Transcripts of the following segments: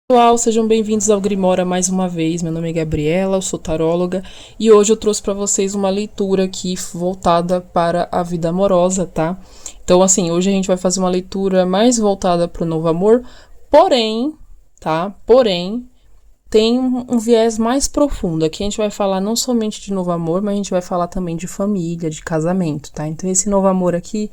Pessoal, sejam bem-vindos ao Grimória mais uma vez. Meu nome é Gabriela, eu sou taróloga e hoje eu trouxe para vocês uma leitura aqui voltada para a vida amorosa, tá? Então, assim, hoje a gente vai fazer uma leitura mais voltada para o novo amor, porém, tá? Porém, tem um viés mais profundo. Aqui a gente vai falar não somente de novo amor, mas a gente vai falar também de família, de casamento, tá? Então, esse novo amor aqui,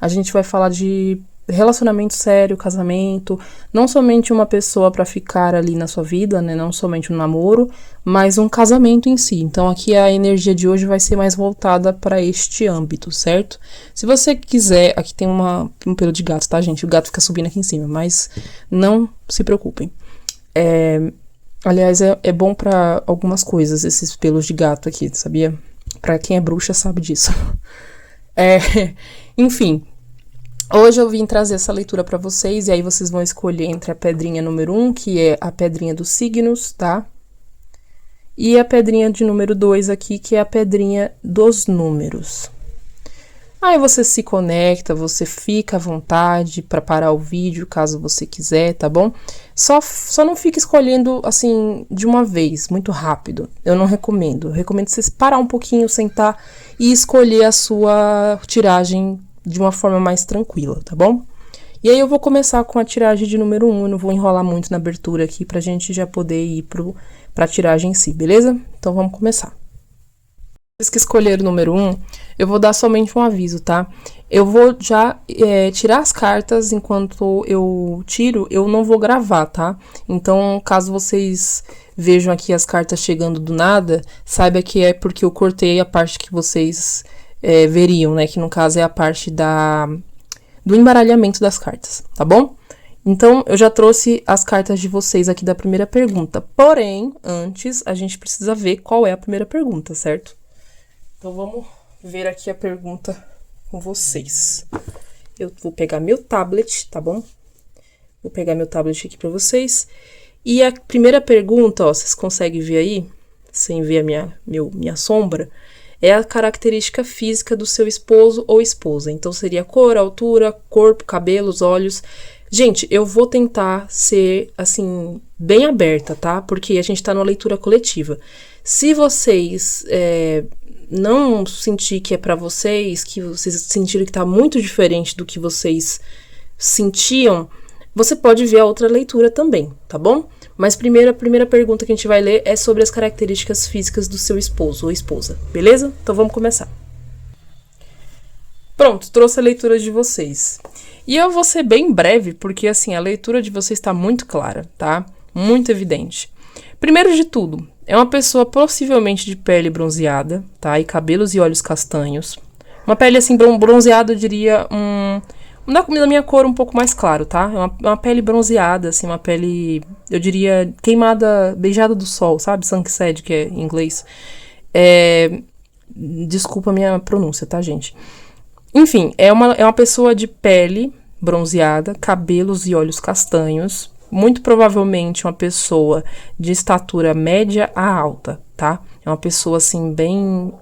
a gente vai falar de relacionamento sério, casamento, não somente uma pessoa para ficar ali na sua vida, né, não somente um namoro, mas um casamento em si. Então aqui a energia de hoje vai ser mais voltada para este âmbito, certo? Se você quiser, aqui tem um pelo de gato, tá, gente? O gato fica subindo aqui em cima, mas não se preocupem. Aliás, é bom para algumas coisas esses pelos de gato aqui, sabia? Para quem é bruxa sabe disso. Enfim. Hoje eu vim trazer essa leitura para vocês, e aí vocês vão escolher entre a pedrinha número 1, que é a pedrinha dos signos, tá? E a pedrinha de número 2 aqui, que é a pedrinha dos números. Aí você se conecta, você fica à vontade para parar o vídeo, caso você quiser, tá bom? Só não fique escolhendo, assim, de uma vez, muito rápido. Eu não recomendo. Eu recomendo vocês parar um pouquinho, sentar e escolher a sua tiragem de uma forma mais tranquila, tá bom? E aí eu vou começar com a tiragem de número 1, eu não vou enrolar muito na abertura aqui pra gente já poder ir pra tiragem em si, beleza? Então vamos começar. Vocês que escolheram o número 1, eu vou dar somente um aviso, tá? Eu vou já tirar as cartas, enquanto eu tiro, eu não vou gravar, tá? Então, caso vocês vejam aqui as cartas chegando do nada, saiba que é porque eu cortei a parte que vocês veriam, né? Que no caso é a parte do embaralhamento das cartas, tá bom? Então, eu já trouxe as cartas de vocês aqui da primeira pergunta. Porém, antes, a gente precisa ver qual é a primeira pergunta, certo? Então, vamos ver aqui a pergunta com vocês. Eu vou pegar meu tablet, tá bom? Vou pegar meu tablet aqui pra vocês. E a primeira pergunta, ó, vocês conseguem ver aí? Sem ver a minha sombra. É a característica física do seu esposo ou esposa. Então, seria cor, altura, corpo, cabelos, olhos. Gente, eu vou tentar ser, assim, bem aberta, tá? Porque a gente tá numa leitura coletiva. Se vocês não sentir que é pra vocês, que vocês sentirem que tá muito diferente do que vocês sentiam, você pode ver a outra leitura também, tá bom? Mas primeiro, a primeira pergunta que a gente vai ler é sobre as características físicas do seu esposo ou esposa, beleza? Então vamos começar. Pronto, trouxe a leitura de vocês. E eu vou ser bem breve, porque assim, a leitura de vocês está muito clara, tá? Muito evidente. Primeiro de tudo, é uma pessoa possivelmente de pele bronzeada, tá? E cabelos e olhos castanhos. Uma pele assim, bronzeada, eu diria, da minha cor um pouco mais claro, tá? É uma pele bronzeada, assim, uma pele, eu diria, queimada, beijada do sol, sabe? Sunset, que é em inglês. Desculpa a minha pronúncia, tá, gente? Enfim, é uma pessoa de pele bronzeada, cabelos e olhos castanhos. Muito provavelmente uma pessoa de estatura média a alta, tá? É uma pessoa, assim, bem...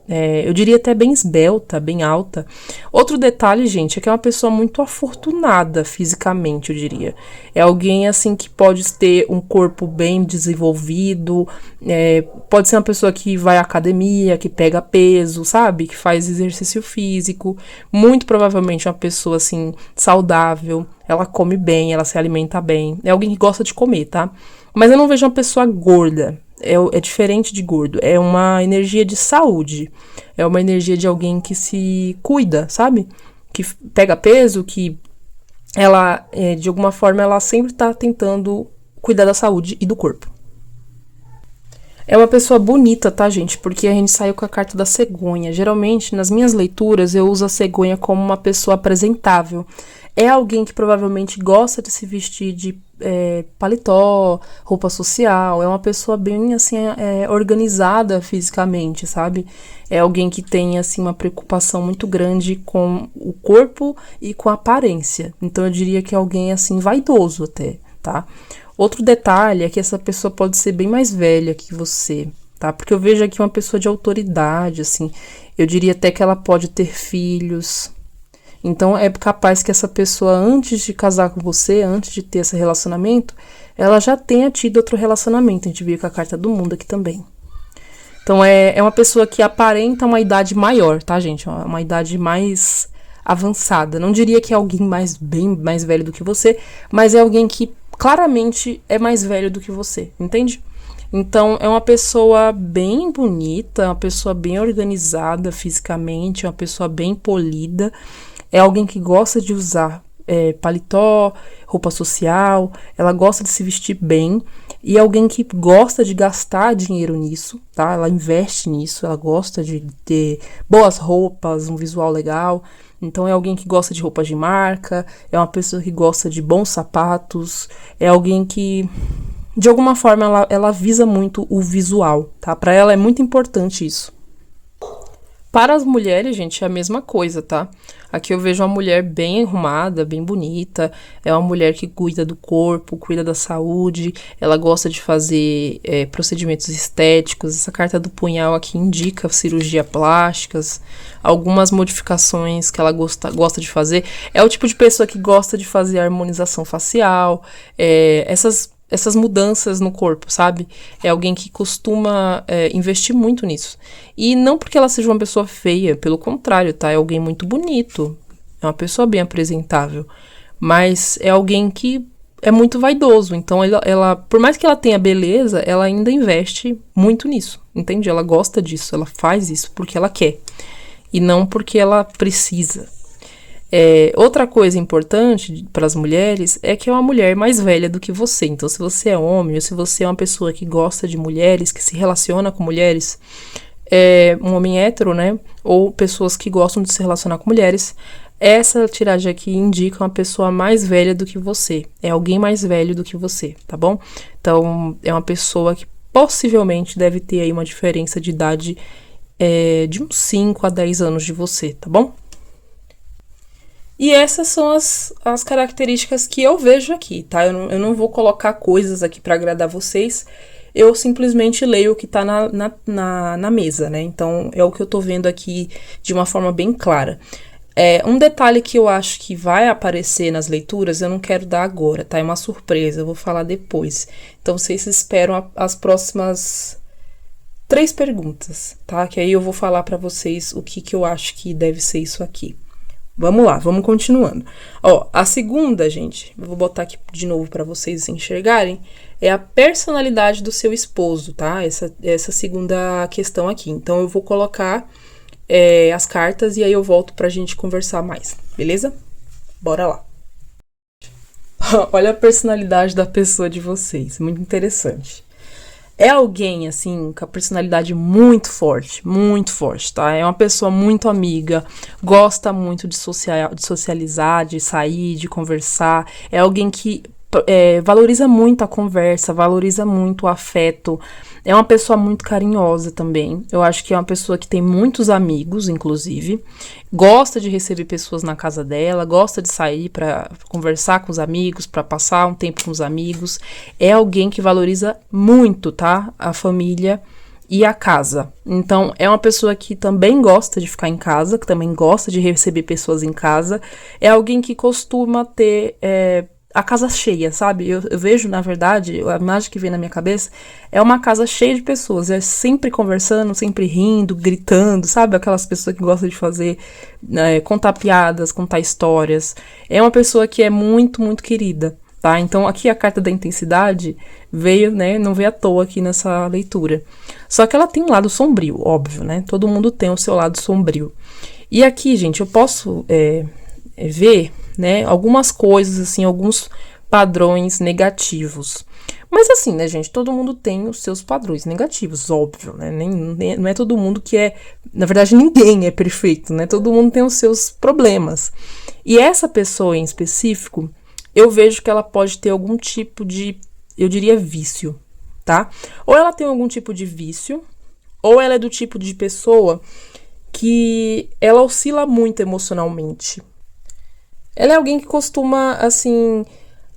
eu diria até bem esbelta, bem alta. Outro detalhe, gente, é que é uma pessoa muito afortunada fisicamente, eu diria. É alguém, assim, que pode ter um corpo bem desenvolvido. Pode ser uma pessoa que vai à academia, que pega peso, sabe? Que faz exercício físico. Muito provavelmente uma pessoa, assim, saudável. Ela come bem, ela se alimenta bem. É alguém que gosta de comer, tá? Mas eu não vejo uma pessoa gorda. É diferente de gordo. É uma energia de saúde. É uma energia de alguém que se cuida, sabe? Que pega peso, que ela, de alguma forma, ela sempre tá tentando cuidar da saúde e do corpo. É uma pessoa bonita, tá, gente? Porque a gente saiu com a carta da cegonha. Geralmente, nas minhas leituras, eu uso a cegonha como uma pessoa apresentável. É alguém que provavelmente gosta de se vestir de paletó, roupa social. É uma pessoa bem, assim, organizada fisicamente, sabe? É alguém que tem, assim, uma preocupação muito grande com o corpo e com a aparência. Então, eu diria que é alguém, assim, vaidoso até, tá? Outro detalhe é que essa pessoa pode ser bem mais velha que você, tá? Porque eu vejo aqui uma pessoa de autoridade, assim. Eu diria até que ela pode ter filhos. Então é capaz que essa pessoa, antes de casar com você, antes de ter esse relacionamento, ela já tenha tido outro relacionamento. A gente viu com a carta do mundo aqui também. Então é uma pessoa que aparenta uma idade maior, tá, gente? Uma idade mais avançada. Não diria que é alguém bem mais velho do que você, mas é alguém que claramente é mais velho do que você, entende? Então é uma pessoa bem bonita, uma pessoa bem organizada fisicamente, uma pessoa bem polida. É alguém que gosta de usar paletó, roupa social, ela gosta de se vestir bem, e é alguém que gosta de gastar dinheiro nisso, tá? Ela investe nisso, ela gosta de ter boas roupas, um visual legal. Então é alguém que gosta de roupas de marca, é uma pessoa que gosta de bons sapatos, é alguém que, de alguma forma, ela visa muito o visual, tá? Pra ela é muito importante isso. Para as mulheres, gente, é a mesma coisa, tá? Aqui eu vejo uma mulher bem arrumada, bem bonita. É uma mulher que cuida do corpo, cuida da saúde. Ela gosta de fazer procedimentos estéticos. Essa carta do punhal aqui indica cirurgia plásticas, algumas modificações que ela gosta de fazer. É o tipo de pessoa que gosta de fazer harmonização facial, essas mudanças no corpo, sabe? É alguém que costuma investir muito nisso. E não porque ela seja uma pessoa feia, pelo contrário, tá? É alguém muito bonito, é uma pessoa bem apresentável, mas é alguém que é muito vaidoso. Então, ela, por mais que ela tenha beleza, ela ainda investe muito nisso, entende? Ela gosta disso, ela faz isso porque ela quer, e não porque ela precisa. Outra coisa importante para as mulheres é que é uma mulher mais velha do que você. Então, se você é homem ou se você é uma pessoa que gosta de mulheres, que se relaciona com mulheres, um homem hétero, né? Ou pessoas que gostam de se relacionar com mulheres, essa tiragem aqui indica uma pessoa mais velha do que você. É alguém mais velho do que você, tá bom? Então, é uma pessoa que possivelmente deve ter aí uma diferença de idade de uns 5 a 10 anos de você, tá bom? E essas são as características que eu vejo aqui, tá? Eu não vou colocar coisas aqui para agradar vocês, eu simplesmente leio o que tá na mesa, né? Então, é o que eu tô vendo aqui de uma forma bem clara. Um detalhe que eu acho que vai aparecer nas leituras, eu não quero dar agora, tá? É uma surpresa, eu vou falar depois. Então, vocês esperam as próximas 3 perguntas, tá? Que aí eu vou falar para vocês o que eu acho que deve ser isso aqui. Vamos lá, vamos continuando. Ó, a segunda, gente, eu vou botar aqui de novo para vocês enxergarem, é a personalidade do seu esposo, tá? Essa segunda questão aqui. Então, eu vou colocar as cartas e aí eu volto pra gente conversar mais, beleza? Bora lá. Olha a personalidade da pessoa de vocês, muito interessante. É alguém, assim, com a personalidade muito forte, tá? É uma pessoa muito amiga, gosta muito de socializar, de sair, de conversar. É alguém que valoriza muito a conversa, valoriza muito o afeto. É uma pessoa muito carinhosa também. Eu acho que é uma pessoa que tem muitos amigos, inclusive. Gosta de receber pessoas na casa dela, gosta de sair para conversar com os amigos, para passar um tempo com os amigos. É alguém que valoriza muito, tá? A família e a casa. Então, é uma pessoa que também gosta de ficar em casa, que também gosta de receber pessoas em casa. É alguém que costuma ter a casa cheia, sabe? Eu vejo, na verdade, a imagem que vem na minha cabeça é uma casa cheia de pessoas, sempre conversando, sempre rindo, gritando, sabe? Aquelas pessoas que gostam de fazer, contar piadas, contar histórias. É uma pessoa que é muito, muito querida, tá? Então, aqui a carta da intensidade veio, né? Não veio à toa aqui nessa leitura. Só que ela tem um lado sombrio, óbvio, né? Todo mundo tem o seu lado sombrio. E aqui, gente, eu posso ver, né, algumas coisas, assim, alguns padrões negativos. Mas assim, né, gente, todo mundo tem os seus padrões negativos, óbvio, né, não é todo mundo que na verdade, ninguém é perfeito, né, todo mundo tem os seus problemas. E essa pessoa em específico, eu vejo que ela pode ter algum tipo de, eu diria, vício, tá? Ou ela tem algum tipo de vício, ou ela é do tipo de pessoa que ela oscila muito emocionalmente. Ela é alguém que costuma, assim,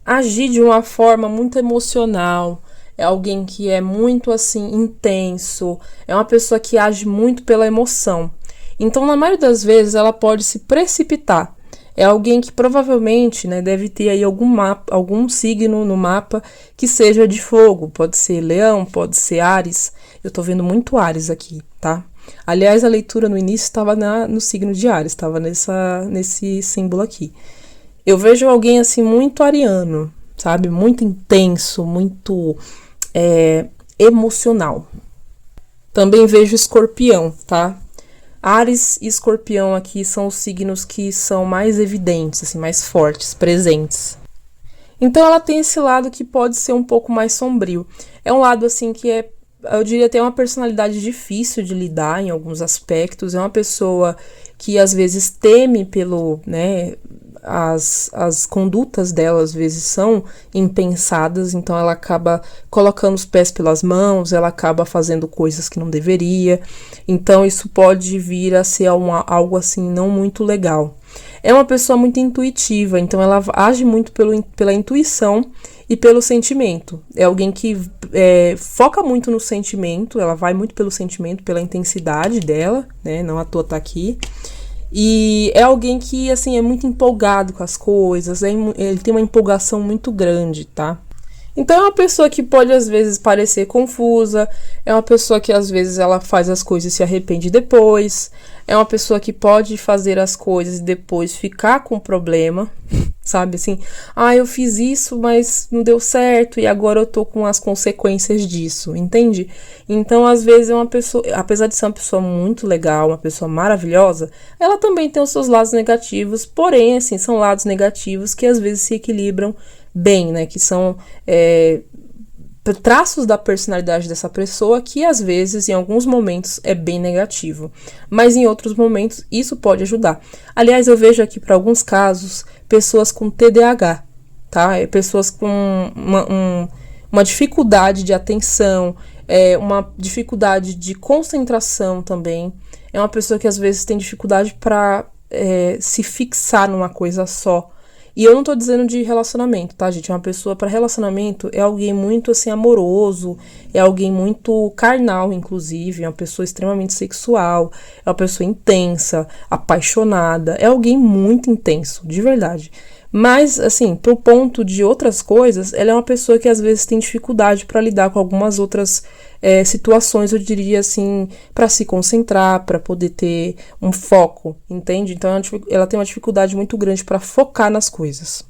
agir de uma forma muito emocional. É alguém que é muito, assim, intenso. É uma pessoa que age muito pela emoção. Então, na maioria das vezes, ela pode se precipitar. É alguém que provavelmente, né, deve ter aí algum signo no mapa que seja de fogo. Pode ser Leão, pode ser Áries. Eu tô vendo muito Áries aqui, tá? Aliás, a leitura no início estava no signo de Áries, estava nesse símbolo aqui. Eu vejo alguém assim muito ariano, sabe? Muito intenso, muito emocional. Também vejo Escorpião, tá? Áries e Escorpião aqui são os signos que são mais evidentes, assim, mais fortes, presentes. Então ela tem esse lado que pode ser um pouco mais sombrio. É um lado assim que eu diria, ter uma personalidade difícil de lidar em alguns aspectos. É uma pessoa que às vezes teme pelo, né, as condutas dela às vezes são impensadas, então ela acaba colocando os pés pelas mãos, ela acaba fazendo coisas que não deveria, então isso pode vir a ser algo assim não muito legal. É uma pessoa muito intuitiva, então ela age muito pela intuição e pelo sentimento. É alguém que foca muito no sentimento, ela vai muito pelo sentimento, pela intensidade dela, né? Não à toa tá aqui. E é alguém que, assim, é muito empolgado com as coisas, ele tem uma empolgação muito grande, tá? Então é uma pessoa que pode às vezes parecer confusa, é uma pessoa que às vezes ela faz as coisas e se arrepende depois, é uma pessoa que pode fazer as coisas e depois ficar com problema, sabe assim, eu fiz isso, mas não deu certo e agora eu tô com as consequências disso, entende? Então às vezes é uma pessoa, apesar de ser uma pessoa muito legal, uma pessoa maravilhosa, ela também tem os seus lados negativos, porém assim, são lados negativos que às vezes se equilibram bem, né, que são traços da personalidade dessa pessoa que às vezes, em alguns momentos, é bem negativo, mas em outros momentos isso pode ajudar. Aliás, eu vejo aqui para alguns casos pessoas com TDAH, tá? Pessoas com uma dificuldade de atenção, uma dificuldade de concentração também. É uma pessoa que às vezes tem dificuldade para se fixar numa coisa só. E eu não tô dizendo de relacionamento, tá, gente? Uma pessoa para relacionamento é alguém muito, assim, amoroso, é alguém muito carnal, inclusive, é uma pessoa extremamente sexual, é uma pessoa intensa, apaixonada, é alguém muito intenso, de verdade. Mas, assim, pro ponto de outras coisas, ela é uma pessoa que às vezes tem dificuldade para lidar com algumas outras situações, eu diria assim, para se concentrar, para poder ter um foco, entende? Então ela tem uma dificuldade muito grande para focar nas coisas.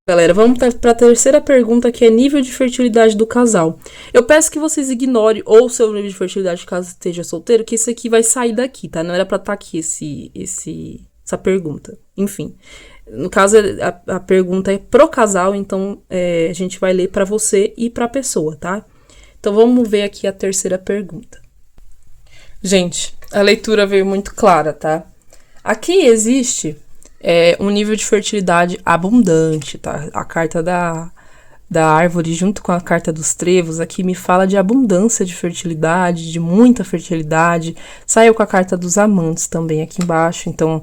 Galera, vamos para a terceira pergunta, que é nível de fertilidade do casal. Eu peço que vocês ignorem ou seu nível de fertilidade caso esteja solteiro, que isso aqui vai sair daqui, tá? Não era para estar aqui essa pergunta. Enfim, no caso a pergunta é pro casal, então a gente vai ler para você e para a pessoa, tá? Então vamos ver aqui a terceira pergunta. Gente, a leitura veio muito clara, tá? Aqui existe um nível de fertilidade abundante, tá? A carta da árvore junto com a carta dos trevos aqui me fala de abundância de fertilidade, de muita fertilidade. Saiu com a carta dos amantes também aqui embaixo, então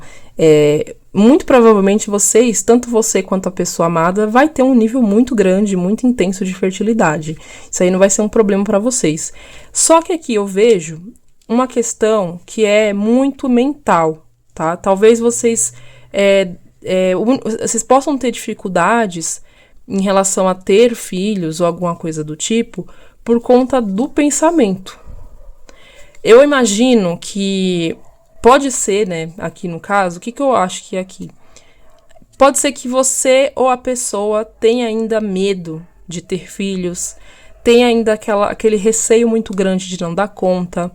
muito provavelmente vocês, tanto você quanto a pessoa amada, vai ter um nível muito grande, muito intenso de fertilidade. Isso aí não vai ser um problema para vocês. Só que aqui eu vejo uma questão que é muito mental, tá? Talvez vocês possam ter dificuldades em relação a ter filhos ou alguma coisa do tipo por conta do pensamento. Eu imagino que pode ser, né, aqui no caso, o que eu acho que é aqui? Pode ser que você ou a pessoa tenha ainda medo de ter filhos, tenha ainda aquele receio muito grande de não dar conta.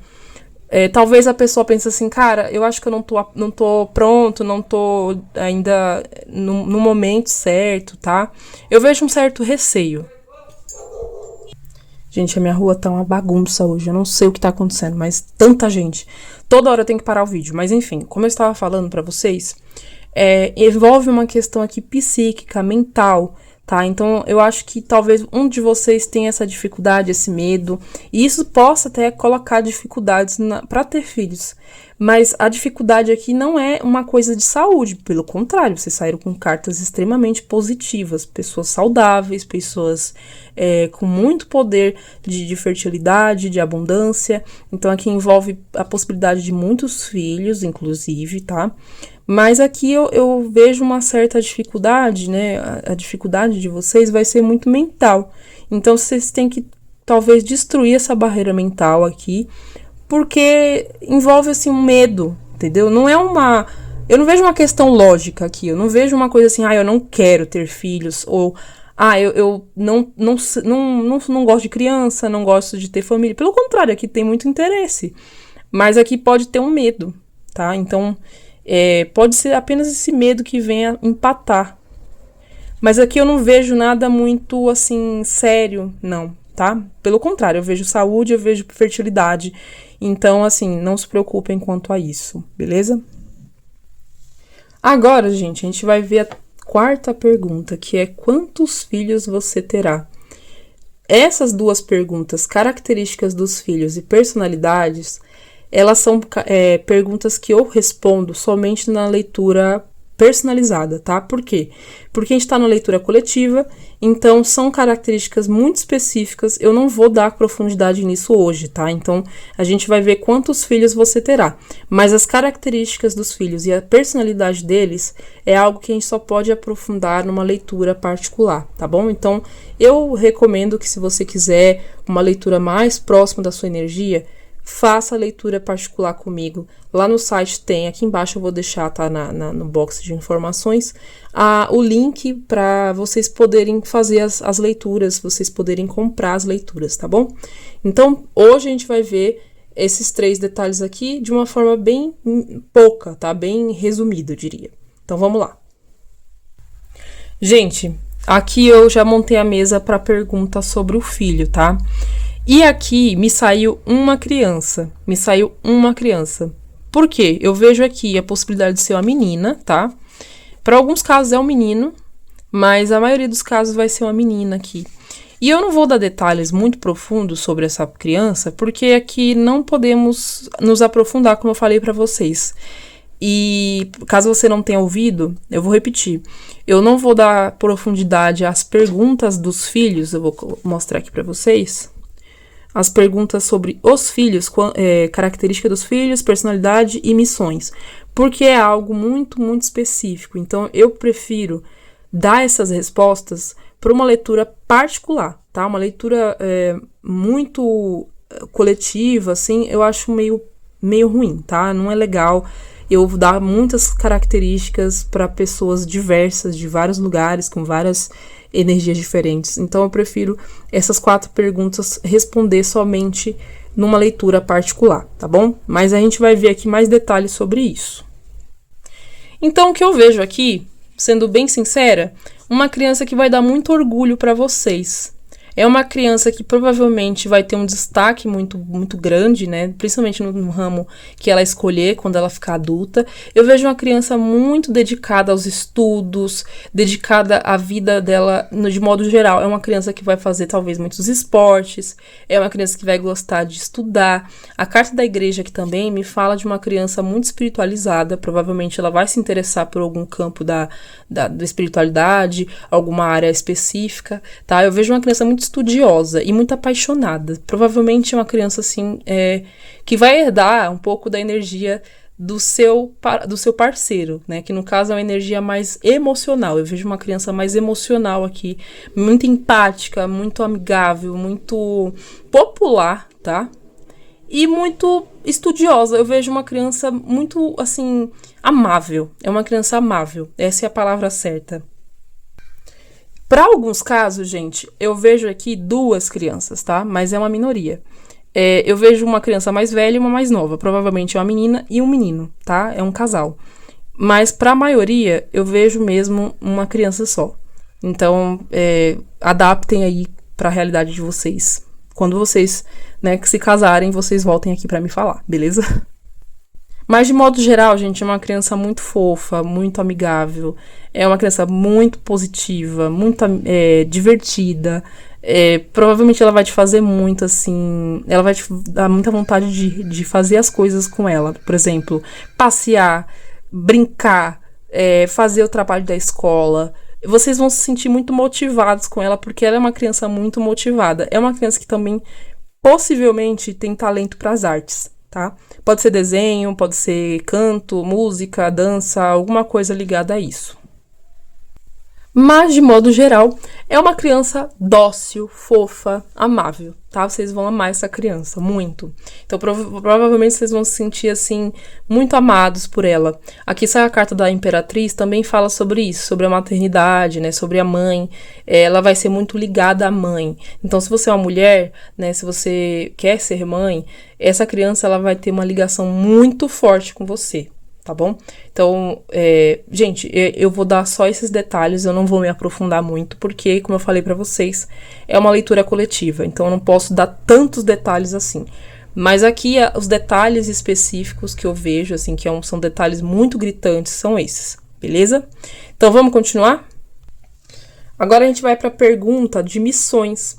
Talvez a pessoa pense assim, cara, eu acho que eu não tô pronto, não tô ainda no momento certo, tá? Eu vejo um certo receio. Gente, a minha rua tá uma bagunça hoje, eu não sei o que tá acontecendo, mas tanta gente. Toda hora eu tenho que parar o vídeo, mas enfim, como eu estava falando pra vocês, envolve uma questão aqui psíquica, mental, tá? Então, eu acho que talvez um de vocês tenha essa dificuldade, esse medo, e isso possa até colocar dificuldades para ter filhos. Mas a dificuldade aqui não é uma coisa de saúde, pelo contrário, vocês saíram com cartas extremamente positivas, pessoas saudáveis, pessoas com muito poder de fertilidade, de abundância. Então aqui envolve a possibilidade de muitos filhos, inclusive, tá? Mas aqui eu vejo uma certa dificuldade, né? A dificuldade de vocês vai ser muito mental. Então vocês têm que talvez destruir essa barreira mental aqui, porque envolve, assim, um medo, entendeu? Não é uma... Eu não vejo uma questão lógica aqui, eu não vejo uma coisa assim, eu não quero ter filhos, ou, eu não gosto de criança, não gosto de ter família. Pelo contrário, aqui tem muito interesse, mas aqui pode ter um medo, tá? Então, pode ser apenas esse medo que venha empatar. Mas aqui eu não vejo nada muito, assim, sério, não, tá? Pelo contrário, eu vejo saúde, eu vejo fertilidade. Então, assim, não se preocupem quanto a isso, beleza? Agora, gente, a gente vai ver a quarta pergunta, que é: quantos filhos você terá? Essas duas perguntas, características dos filhos e personalidades, elas são perguntas que eu respondo somente na leitura personalizada, tá? Por quê? Porque a gente tá na leitura coletiva, então são características muito específicas, eu não vou dar profundidade nisso hoje, tá? Então, a gente vai ver quantos filhos você terá, mas as características dos filhos e a personalidade deles é algo que a gente só pode aprofundar numa leitura particular, tá bom? Então, eu recomendo que, se você quiser uma leitura mais próxima da sua energia, faça a leitura particular comigo. Lá no site tem, aqui embaixo eu vou deixar, tá, no box de informações, o link para vocês poderem fazer as leituras, vocês poderem comprar as leituras, tá bom? Então, hoje a gente vai ver esses 3 detalhes aqui de uma forma bem pouca, tá? Bem resumida, eu diria. Então, vamos lá. Gente, aqui eu já montei a mesa para pergunta sobre o filho, tá? E aqui me saiu uma criança. Por quê? Eu vejo aqui a possibilidade de ser uma menina, tá? Para alguns casos é um menino, mas a maioria dos casos vai ser uma menina aqui. E eu não vou dar detalhes muito profundos sobre essa criança, porque aqui não podemos nos aprofundar, como eu falei para vocês. E caso você não tenha ouvido, eu vou repetir. Eu não vou dar profundidade às perguntas dos filhos, eu vou mostrar aqui para vocês. As perguntas sobre os filhos, característica dos filhos, personalidade e missões, porque é algo muito, muito específico. Então, eu prefiro dar essas respostas para uma leitura particular, tá? Uma leitura muito coletiva, assim, eu acho meio ruim, tá? Não é legal eu dar muitas características para pessoas diversas, de vários lugares, com várias energias diferentes. Então, eu prefiro essas 4 perguntas responder somente numa leitura particular, tá bom? Mas a gente vai ver aqui mais detalhes sobre isso. Então, o que eu vejo aqui, sendo bem sincera, uma criança que vai dar muito orgulho para vocês. É uma criança que provavelmente vai ter um destaque muito, muito grande, né? Principalmente no ramo que ela escolher quando ela ficar adulta. Eu vejo uma criança muito dedicada aos estudos, dedicada à vida dela de modo geral. É uma criança que vai fazer talvez muitos esportes, é uma criança que vai gostar de estudar. A carta da igreja aqui também me fala de uma criança muito espiritualizada. Provavelmente ela vai se interessar por algum campo da espiritualidade, alguma área específica, tá? Eu vejo uma criança muito estudiosa e muito apaixonada. Provavelmente é uma criança, assim, que vai herdar um pouco da energia do seu parceiro, né? Que no caso é uma energia mais emocional. Eu vejo uma criança mais emocional aqui, muito empática, muito amigável, muito popular, tá? E muito estudiosa. Eu vejo uma criança muito, assim, amável. É uma criança amável. Essa é a palavra certa. Para alguns casos, gente, eu vejo aqui 2 crianças, tá? Mas é uma minoria. Eu vejo uma criança mais velha e uma mais nova. Provavelmente é uma menina e um menino, tá? É um casal. Mas para a maioria, eu vejo mesmo uma criança só. Então, adaptem aí para a realidade de vocês. Quando vocês, né, que se casarem, vocês voltem aqui para me falar, beleza? Mas, de modo geral, gente, é uma criança muito fofa, muito amigável. É uma criança muito positiva, muito divertida. Provavelmente ela vai te fazer muito, assim, ela vai te dar muita vontade de fazer as coisas com ela. Por exemplo, passear, brincar, fazer o trabalho da escola. Vocês vão se sentir muito motivados com ela, porque ela é uma criança muito motivada. É uma criança que também, possivelmente, tem talento para as artes, tá? Pode ser desenho, pode ser canto, música, dança, alguma coisa ligada a isso. Mas, de modo geral, é uma criança dócil, fofa, amável, tá? Vocês vão amar essa criança, muito. Então, provavelmente, vocês vão se sentir, assim, muito amados por ela. Aqui sai a carta da Imperatriz, também fala sobre isso, sobre a maternidade, né? Sobre a mãe. Ela vai ser muito ligada à mãe. Então, se você é uma mulher, né? Se você quer ser mãe, essa criança, ela vai ter uma ligação muito forte com você. Tá bom? Então, gente, eu vou dar só esses detalhes, eu não vou me aprofundar muito, porque, como eu falei pra vocês, é uma leitura coletiva, então eu não posso dar tantos detalhes assim. Mas aqui, os detalhes específicos que eu vejo, assim, que são detalhes muito gritantes, são esses, beleza? Então, vamos continuar? Agora a gente vai pra pergunta de missões.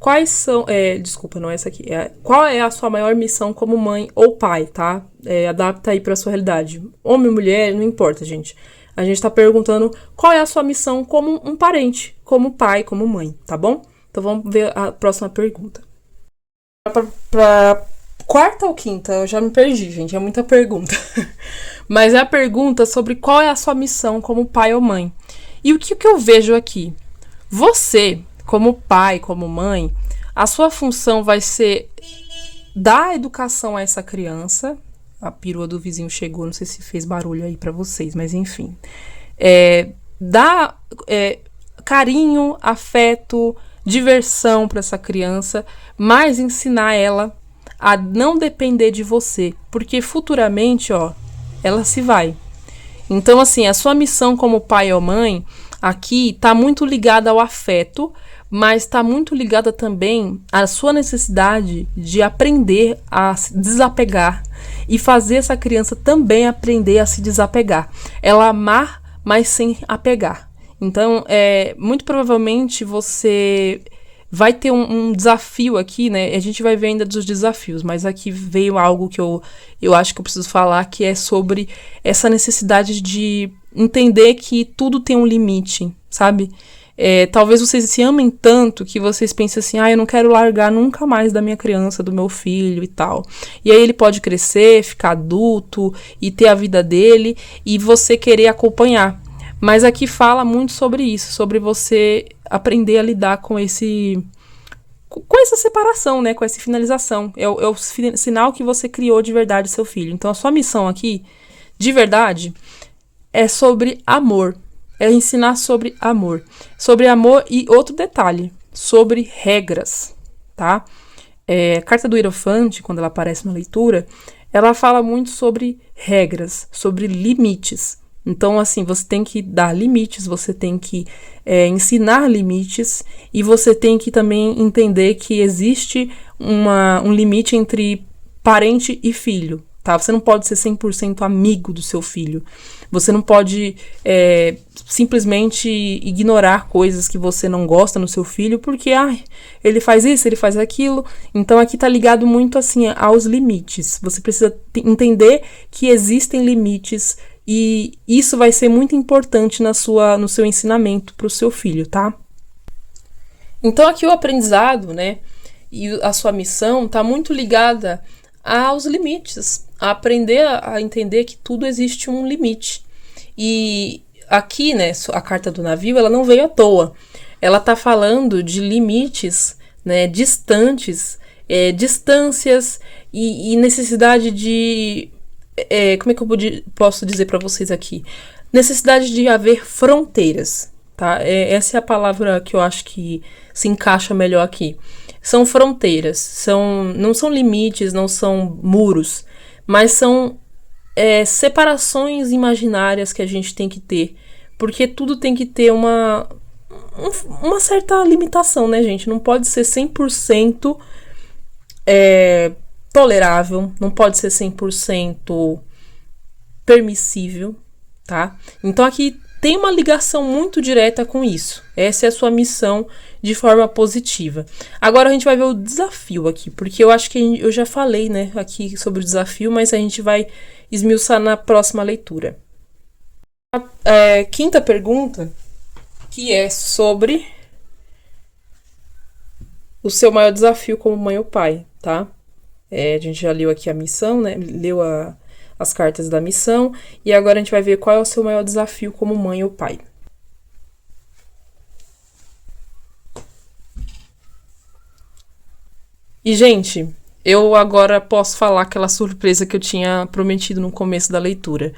Quais são... desculpa, não é essa aqui. Qual é a sua maior missão como mãe ou pai, tá? Adapta aí pra sua realidade. Homem ou mulher, não importa, gente. A gente tá perguntando qual é a sua missão como um parente, como pai, como mãe, tá bom? Então vamos ver a próxima pergunta. Pra quarta ou quinta? Eu já me perdi, gente. É muita pergunta. Mas é a pergunta sobre qual é a sua missão como pai ou mãe. E o que eu vejo aqui? Você... como pai, como mãe, a sua função vai ser dar educação a essa criança. A perua do vizinho chegou, não sei se fez barulho aí pra vocês, mas enfim. Dar carinho, afeto, diversão pra essa criança, mas ensinar ela a não depender de você, porque futuramente, ela se vai. Então, assim, a sua missão como pai ou mãe aqui tá muito ligada ao afeto, mas está muito ligada também à sua necessidade de aprender a se desapegar e fazer essa criança também aprender a se desapegar. Ela amar, mas sem apegar. Então, muito provavelmente você vai ter um desafio aqui, né? A gente vai ver ainda dos desafios, mas aqui veio algo que eu acho que eu preciso falar, que é sobre essa necessidade de entender que tudo tem um limite, sabe? Talvez vocês se amem tanto que vocês pensem assim, eu não quero largar nunca mais da minha criança, do meu filho e tal. E aí ele pode crescer, ficar adulto e ter a vida dele e você querer acompanhar. Mas aqui fala muito sobre isso, sobre você aprender a lidar com essa separação, né? Com essa finalização. É o sinal que você criou de verdade seu filho. Então a sua missão aqui, de verdade, é sobre amor. É ensinar sobre amor. Sobre amor e outro detalhe, sobre regras, tá? A carta do Hierofante, quando ela aparece na leitura, ela fala muito sobre regras, sobre limites. Então, assim, você tem que dar limites, você tem que ensinar limites e você tem que também entender que existe um limite entre parente e filho, tá? Você não pode ser 100% amigo do seu filho. Você não pode simplesmente ignorar coisas que você não gosta no seu filho, porque ele faz isso, ele faz aquilo. Então aqui tá ligado muito assim aos limites. Você precisa entender que existem limites e isso vai ser muito importante no seu ensinamento para o seu filho, tá? Então aqui o aprendizado, né, e a sua missão tá muito ligada aos limites, a aprender a entender que tudo existe um limite. E aqui, né, a carta do navio, ela não veio à toa. Ela tá falando de limites, né, distantes, distâncias e necessidade de... como é que eu posso dizer para vocês aqui? Necessidade de haver fronteiras, tá? Essa é a palavra que eu acho que se encaixa melhor aqui. São fronteiras, não são limites, não são muros, mas são separações imaginárias que a gente tem que ter, porque tudo tem que ter uma certa limitação, né, gente? Não pode ser 100% tolerável, não pode ser 100% permissível, tá? Então aqui tem uma ligação muito direta com isso. Essa é a sua missão de forma positiva. Agora a gente vai ver o desafio aqui, porque eu acho que eu já falei, né, aqui sobre o desafio, mas a gente vai esmiuçar na próxima leitura. A quinta pergunta, que é sobre o seu maior desafio como mãe ou pai, tá? A gente já leu aqui a missão, né? Leu as cartas da missão, e agora a gente vai ver qual é o seu maior desafio como mãe ou pai. E, gente, eu agora posso falar aquela surpresa que eu tinha prometido no começo da leitura.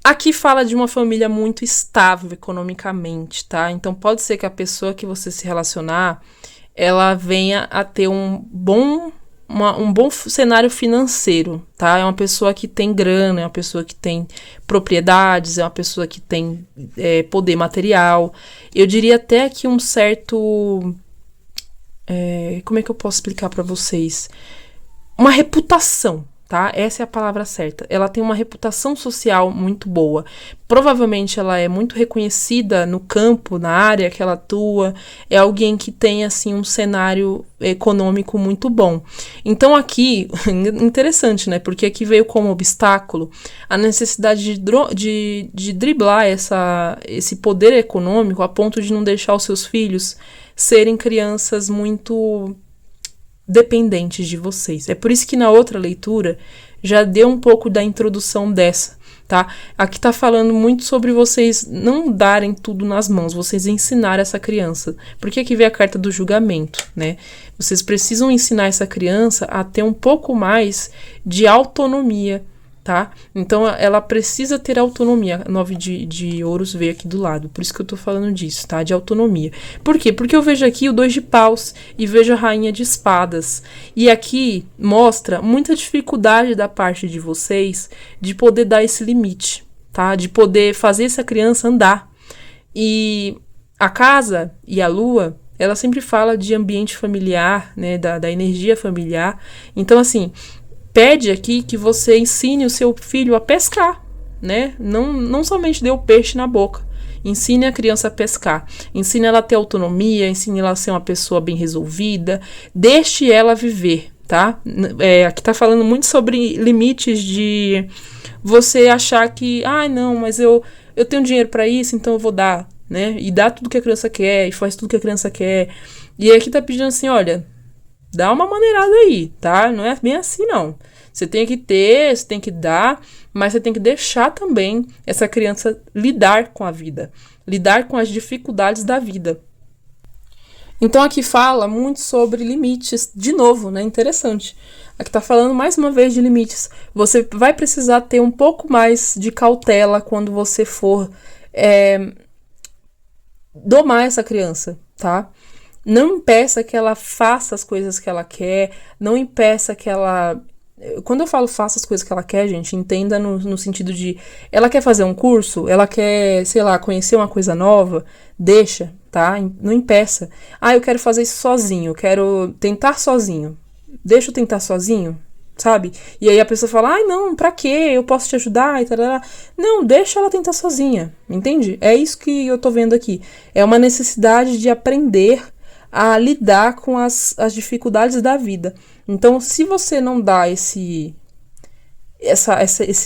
Aqui fala de uma família muito estável economicamente, tá? Então pode ser que a pessoa que você se relacionar, ela venha a ter um bom cenário financeiro, tá? É uma pessoa que tem grana, é uma pessoa que tem propriedades, é uma pessoa que tem poder material. Eu diria até que um certo... como é que eu posso explicar para vocês? Uma reputação, tá? Essa é a palavra certa. Ela tem uma reputação social muito boa. Provavelmente ela é muito reconhecida no campo, na área que ela atua. É alguém que tem, assim, um cenário econômico muito bom. Então aqui, interessante, né? Porque aqui veio como obstáculo a necessidade de driblar esse poder econômico a ponto de não deixar os seus filhos serem crianças muito dependentes de vocês. É por isso que na outra leitura já deu um pouco da introdução dessa, tá? Aqui tá falando muito sobre vocês não darem tudo nas mãos, vocês ensinar essa criança. Porque aqui vem a carta do julgamento, né? Vocês precisam ensinar essa criança a ter um pouco mais de autonomia, tá? Então ela precisa ter autonomia. 9 de ouros veio aqui do lado, por isso que eu tô falando disso, tá? De autonomia. Por quê? Porque eu vejo aqui o 2 de paus e vejo a rainha de espadas. E aqui mostra muita dificuldade da parte de vocês de poder dar esse limite, tá? De poder fazer essa criança andar. E a casa e a lua, ela sempre fala de ambiente familiar, né? Da energia familiar. Então, assim, pede aqui que você ensine o seu filho a pescar, né? Não somente dê o peixe na boca. Ensine a criança a pescar. Ensine ela a ter autonomia, ensine ela a ser uma pessoa bem resolvida. Deixe ela viver, tá? Aqui tá falando muito sobre limites de você achar que, não, mas eu tenho dinheiro para isso, então eu vou dar, né? E dá tudo que a criança quer, e faz tudo que a criança quer. E aqui tá pedindo assim, olha, dá uma maneirada aí, tá? Não é bem assim, não. Você tem que ter, você tem que dar, mas você tem que deixar também essa criança lidar com a vida, lidar com as dificuldades da vida. Então aqui fala muito sobre limites, de novo, né? Interessante. Aqui tá falando mais uma vez de limites. Você vai precisar ter um pouco mais de cautela quando você for domar essa criança, tá? Não impeça que ela faça as coisas que ela quer, não impeça que ela... Quando eu falo faça as coisas que ela quer, gente, entenda no sentido de... Ela quer fazer um curso, ela quer, sei lá, conhecer uma coisa nova, deixa, tá? Não impeça. Eu quero fazer isso sozinho, eu quero tentar sozinho. Deixa eu tentar sozinho, sabe? E aí a pessoa fala, não, pra quê? Eu posso te ajudar e tal. Não, deixa ela tentar sozinha, entende? É isso que eu tô vendo aqui. É uma necessidade de aprender a lidar com as dificuldades da vida. Então, se você não dá esse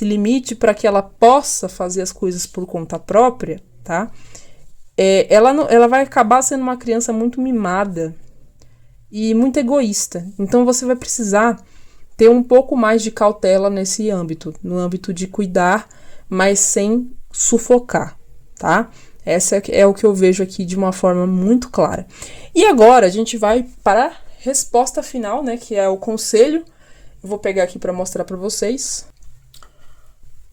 limite para que ela possa fazer as coisas por conta própria, tá? Ela vai acabar sendo uma criança muito mimada e muito egoísta. Então, você vai precisar ter um pouco mais de cautela nesse âmbito, no âmbito de cuidar, mas sem sufocar, tá? Essa é o que eu vejo aqui de uma forma muito clara. E agora a gente vai para a resposta final, né, que é o conselho. Eu vou pegar aqui para mostrar para vocês.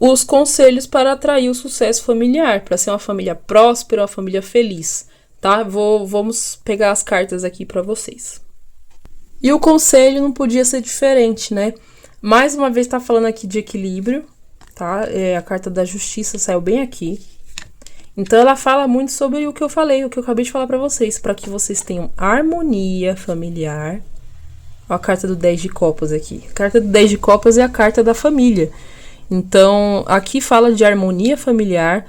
Os conselhos para atrair o sucesso familiar, para ser uma família próspera, uma família feliz, tá? Vamos pegar as cartas aqui para vocês. E o conselho não podia ser diferente, né? Mais uma vez tá falando aqui de equilíbrio, tá? A carta da justiça saiu bem aqui. Então ela fala muito sobre o que eu falei, o que eu acabei de falar pra vocês, para que vocês tenham harmonia familiar. Ó, a carta do 10 de copas aqui. A carta do 10 de copas é a carta da família. Então aqui fala de harmonia familiar,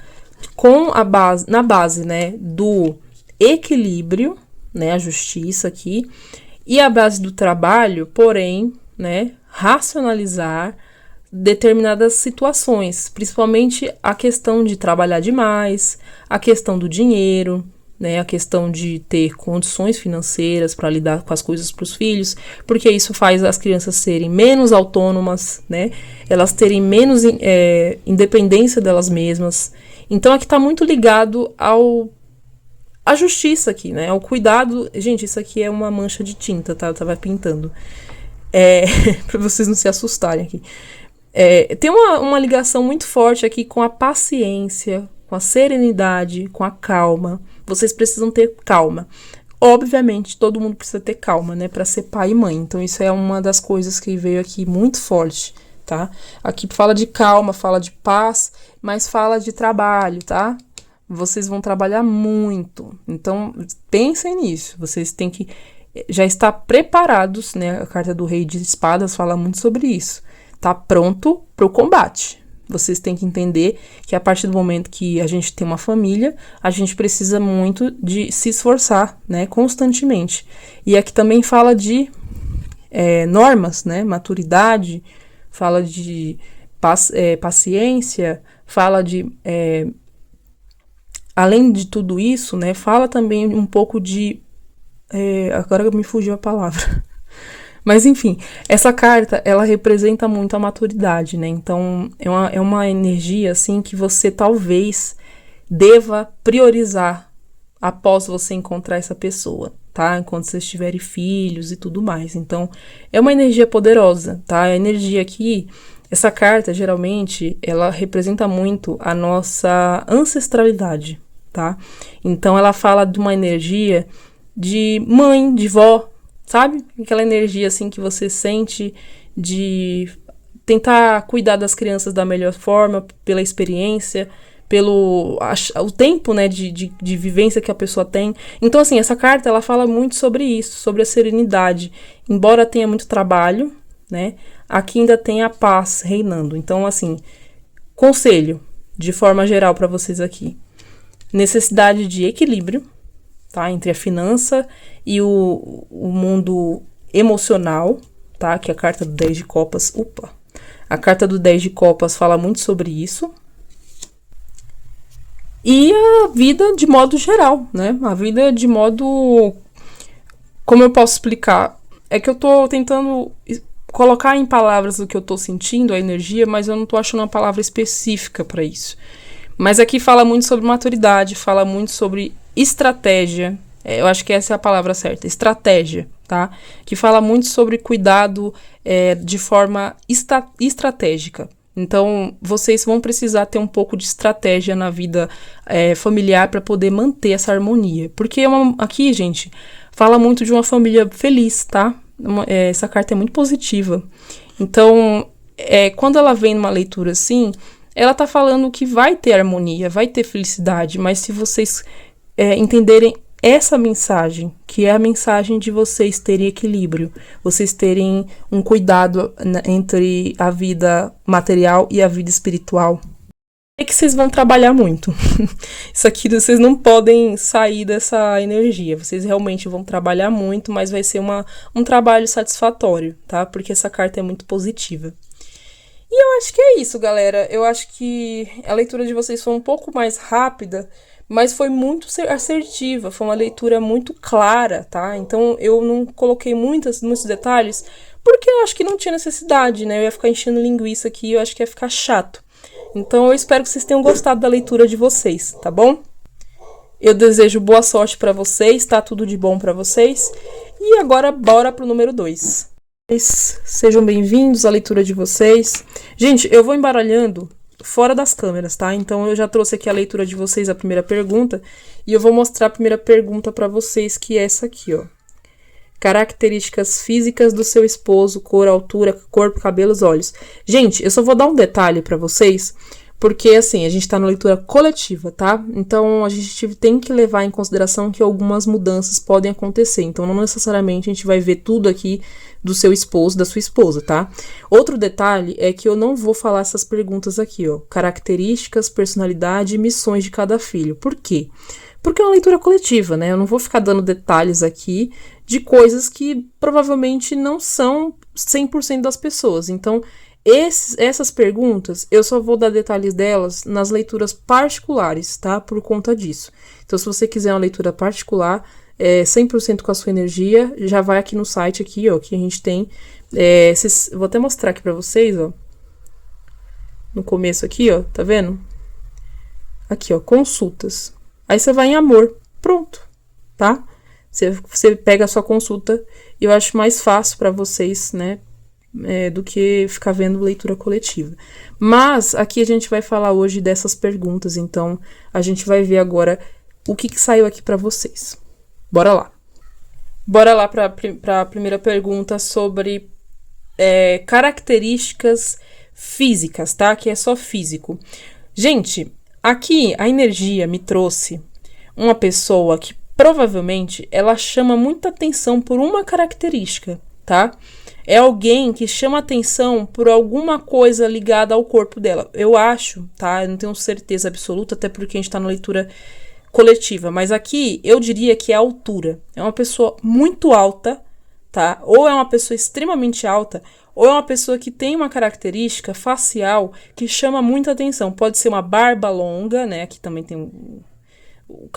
na base, né, do equilíbrio, né, a justiça aqui, e a base do trabalho, porém, né, racionalizar determinadas situações, principalmente a questão de trabalhar demais, a questão do dinheiro, né, a questão de ter condições financeiras para lidar com as coisas para os filhos, porque isso faz as crianças serem menos autônomas, né, elas terem menos independência delas mesmas. Então aqui está muito ligado à justiça aqui, né, ao cuidado. Gente, isso aqui é uma mancha de tinta, tá? Eu tava pintando. Para vocês não se assustarem aqui. Tem uma ligação muito forte aqui com a paciência, com a serenidade, com a calma. Vocês precisam ter calma. Obviamente, todo mundo precisa ter calma, né, para ser pai e mãe. Então, isso é uma das coisas que veio aqui muito forte, tá? Aqui fala de calma, fala de paz, mas fala de trabalho, tá? Vocês vão trabalhar muito. Então, pensem nisso. Vocês têm que já estar preparados, né? A carta do Rei de Espadas fala muito sobre isso. Tá pronto para o combate. Vocês têm que entender que a partir do momento que a gente tem uma família, a gente precisa muito de se esforçar, né, constantemente. E aqui também fala de normas, né, maturidade, fala de paciência, fala de... além de tudo isso, né, fala também um pouco de... agora me fugiu a palavra. Mas, enfim, essa carta, ela representa muito a maturidade, né? Então, é uma energia, assim, que você talvez deva priorizar após você encontrar essa pessoa, tá? Enquanto vocês tiverem filhos e tudo mais. Então, é uma energia poderosa, tá? A energia aqui, essa carta, geralmente, ela representa muito a nossa ancestralidade, tá? Então, ela fala de uma energia de mãe, de vó, sabe? Aquela energia, assim, que você sente de tentar cuidar das crianças da melhor forma, pela experiência, pelo o tempo, né, de vivência que a pessoa tem. Então, assim, essa carta, ela fala muito sobre isso, sobre a serenidade. Embora tenha muito trabalho, né, aqui ainda tem a paz reinando. Então, assim, conselho, de forma geral para vocês aqui. Necessidade de equilíbrio, tá? Entre a finança e o mundo emocional, tá? Que é a carta do 10 de copas. A carta do 10 de copas fala muito sobre isso. E a vida de modo geral, né? A vida de modo... Como eu posso explicar? É que eu tô tentando colocar em palavras o que eu tô sentindo, a energia, mas eu não tô achando uma palavra específica para isso. Mas aqui fala muito sobre maturidade, fala muito sobre estratégia. Eu acho que essa é a palavra certa, estratégia, tá? Que fala muito sobre cuidado de forma estratégica. Então, vocês vão precisar ter um pouco de estratégia na vida familiar para poder manter essa harmonia. Porque aqui, gente, fala muito de uma família feliz, tá? Essa carta é muito positiva. Então, quando ela vem numa leitura assim, ela tá falando que vai ter harmonia, vai ter felicidade, mas se vocês entenderem essa mensagem, que é a mensagem de vocês terem equilíbrio, vocês terem um cuidado entre a vida material e a vida espiritual, é que vocês vão trabalhar muito. Isso aqui vocês não podem sair dessa energia, vocês realmente vão trabalhar muito, mas vai ser um trabalho satisfatório, tá? Porque essa carta é muito positiva. E eu acho que é isso, galera. Eu acho que a leitura de vocês foi um pouco mais rápida, mas foi muito assertiva, foi uma leitura muito clara, tá? Então eu não coloquei muitos detalhes, porque eu acho que não tinha necessidade, né? Eu ia ficar enchendo linguiça aqui e eu acho que ia ficar chato. Então eu espero que vocês tenham gostado da leitura de vocês, tá bom? Eu desejo boa sorte pra vocês, tá? Tudo de bom pra vocês. E agora bora pro número 2. Sejam bem-vindos à leitura de vocês. Gente, eu vou embaralhando fora das câmeras, tá? Então eu já trouxe aqui a leitura de vocês, a primeira pergunta, e eu vou mostrar a primeira pergunta pra vocês, que é essa aqui, ó. Características físicas do seu esposo, cor, altura, corpo, cabelos, olhos. Gente, eu só vou dar um detalhe pra vocês, Porque, assim, a gente tá na leitura coletiva, tá? Então, a gente tem que levar em consideração que algumas mudanças podem acontecer. Então, não necessariamente a gente vai ver tudo aqui do seu esposo, da sua esposa, tá? Outro detalhe é que eu não vou falar essas perguntas aqui, ó. Características, personalidade e missões de cada filho. Por quê? Porque é uma leitura coletiva, né? Eu não vou ficar dando detalhes aqui de coisas que provavelmente não são 100% das pessoas. Então, essas perguntas, eu só vou dar detalhes delas nas leituras particulares, tá? Por conta disso. Então, se você quiser uma leitura particular, 100% com a sua energia, já vai aqui no site, aqui, ó, que a gente tem. Vou até mostrar aqui pra vocês, ó. No começo aqui, ó, tá vendo? Aqui, ó, consultas. Aí você vai em amor, pronto, tá? Você pega a sua consulta e eu acho mais fácil pra vocês, né? Do que ficar vendo leitura coletiva. Mas aqui a gente vai falar hoje dessas perguntas, então a gente vai ver agora o que saiu aqui para vocês. Bora lá. Bora lá para a primeira pergunta sobre características físicas, tá? Que é só físico. Gente, aqui a energia me trouxe uma pessoa que provavelmente ela chama muita atenção por uma característica, tá? É alguém que chama atenção por alguma coisa ligada ao corpo dela. Eu acho, tá? Eu não tenho certeza absoluta, até porque a gente tá na leitura coletiva. Mas aqui, eu diria que é a altura. É uma pessoa muito alta, tá? Ou é uma pessoa extremamente alta, ou é uma pessoa que tem uma característica facial que chama muita atenção. Pode ser uma barba longa, né? Aqui também tem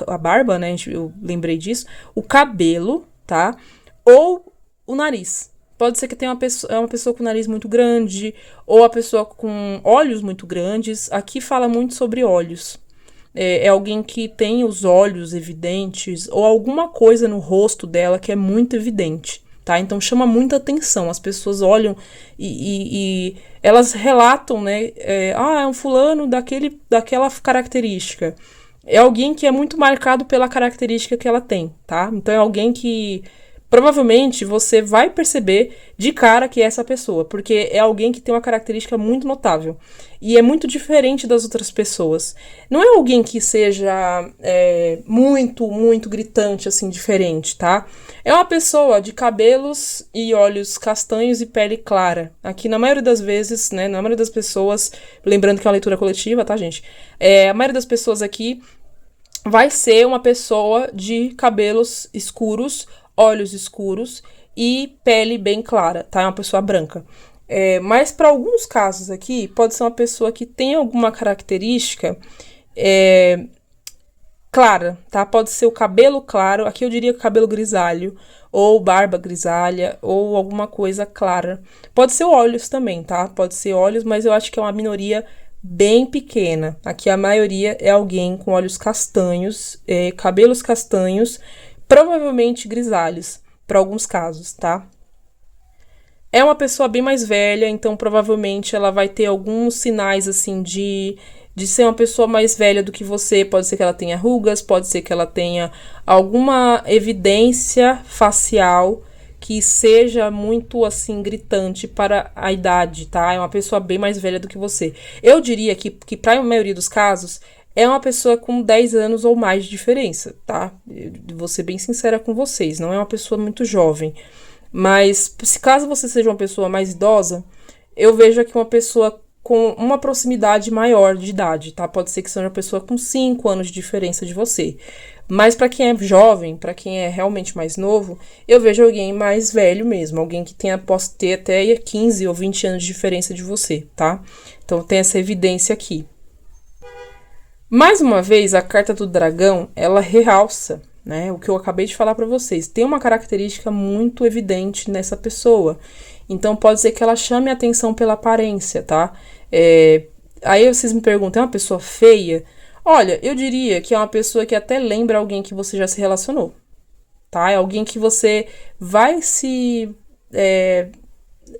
a barba, né? Eu lembrei disso. O cabelo, tá? Ou o nariz. Pode ser que tenha uma pessoa com nariz muito grande, ou a pessoa com olhos muito grandes. Aqui fala muito sobre olhos. É alguém que tem os olhos evidentes, ou alguma coisa no rosto dela que é muito evidente, tá? Então chama muita atenção. As pessoas olham e elas relatam, né? É um fulano daquela característica. É alguém que é muito marcado pela característica que ela tem, tá? Então é alguém que provavelmente você vai perceber de cara que é essa pessoa, porque é alguém que tem uma característica muito notável e é muito diferente das outras pessoas. Não é alguém que seja muito, muito gritante, assim, diferente, tá? É uma pessoa de cabelos e olhos castanhos e pele clara. Aqui, na maioria das vezes, né, na maioria das pessoas, lembrando que é uma leitura coletiva, tá, gente? A maioria das pessoas aqui vai ser uma pessoa de cabelos escuros, olhos escuros e pele bem clara, tá? É uma pessoa branca. Mas para alguns casos aqui, pode ser uma pessoa que tem alguma característica clara, tá? Pode ser o cabelo claro, aqui eu diria cabelo grisalho, ou barba grisalha, ou alguma coisa clara. Pode ser olhos também, tá? Pode ser olhos, mas eu acho que é uma minoria bem pequena. Aqui a maioria é alguém com olhos castanhos, cabelos castanhos, provavelmente grisalhos, para alguns casos, tá? É uma pessoa bem mais velha, então provavelmente ela vai ter alguns sinais, assim, de ser uma pessoa mais velha do que você. Pode ser que ela tenha rugas, pode ser que ela tenha alguma evidência facial que seja muito, assim, gritante para a idade, tá? É uma pessoa bem mais velha do que você. Eu diria que para a maioria dos casos, é uma pessoa com 10 anos ou mais de diferença, tá? Eu vou ser bem sincera com vocês, não é uma pessoa muito jovem. Mas, se caso você seja uma pessoa mais idosa, eu vejo aqui uma pessoa com uma proximidade maior de idade, tá? Pode ser que seja uma pessoa com 5 anos de diferença de você. Mas para quem é jovem, para quem é realmente mais novo, eu vejo alguém mais velho mesmo, alguém que possa ter até 15 ou 20 anos de diferença de você, tá? Então tem essa evidência aqui. Mais uma vez, a carta do dragão, ela realça, né, o que eu acabei de falar para vocês. Tem uma característica muito evidente nessa pessoa. Então, pode ser que ela chame a atenção pela aparência, tá? Aí vocês me perguntam, é uma pessoa feia? Olha, eu diria que é uma pessoa que até lembra alguém que você já se relacionou, tá? É alguém que você vai se...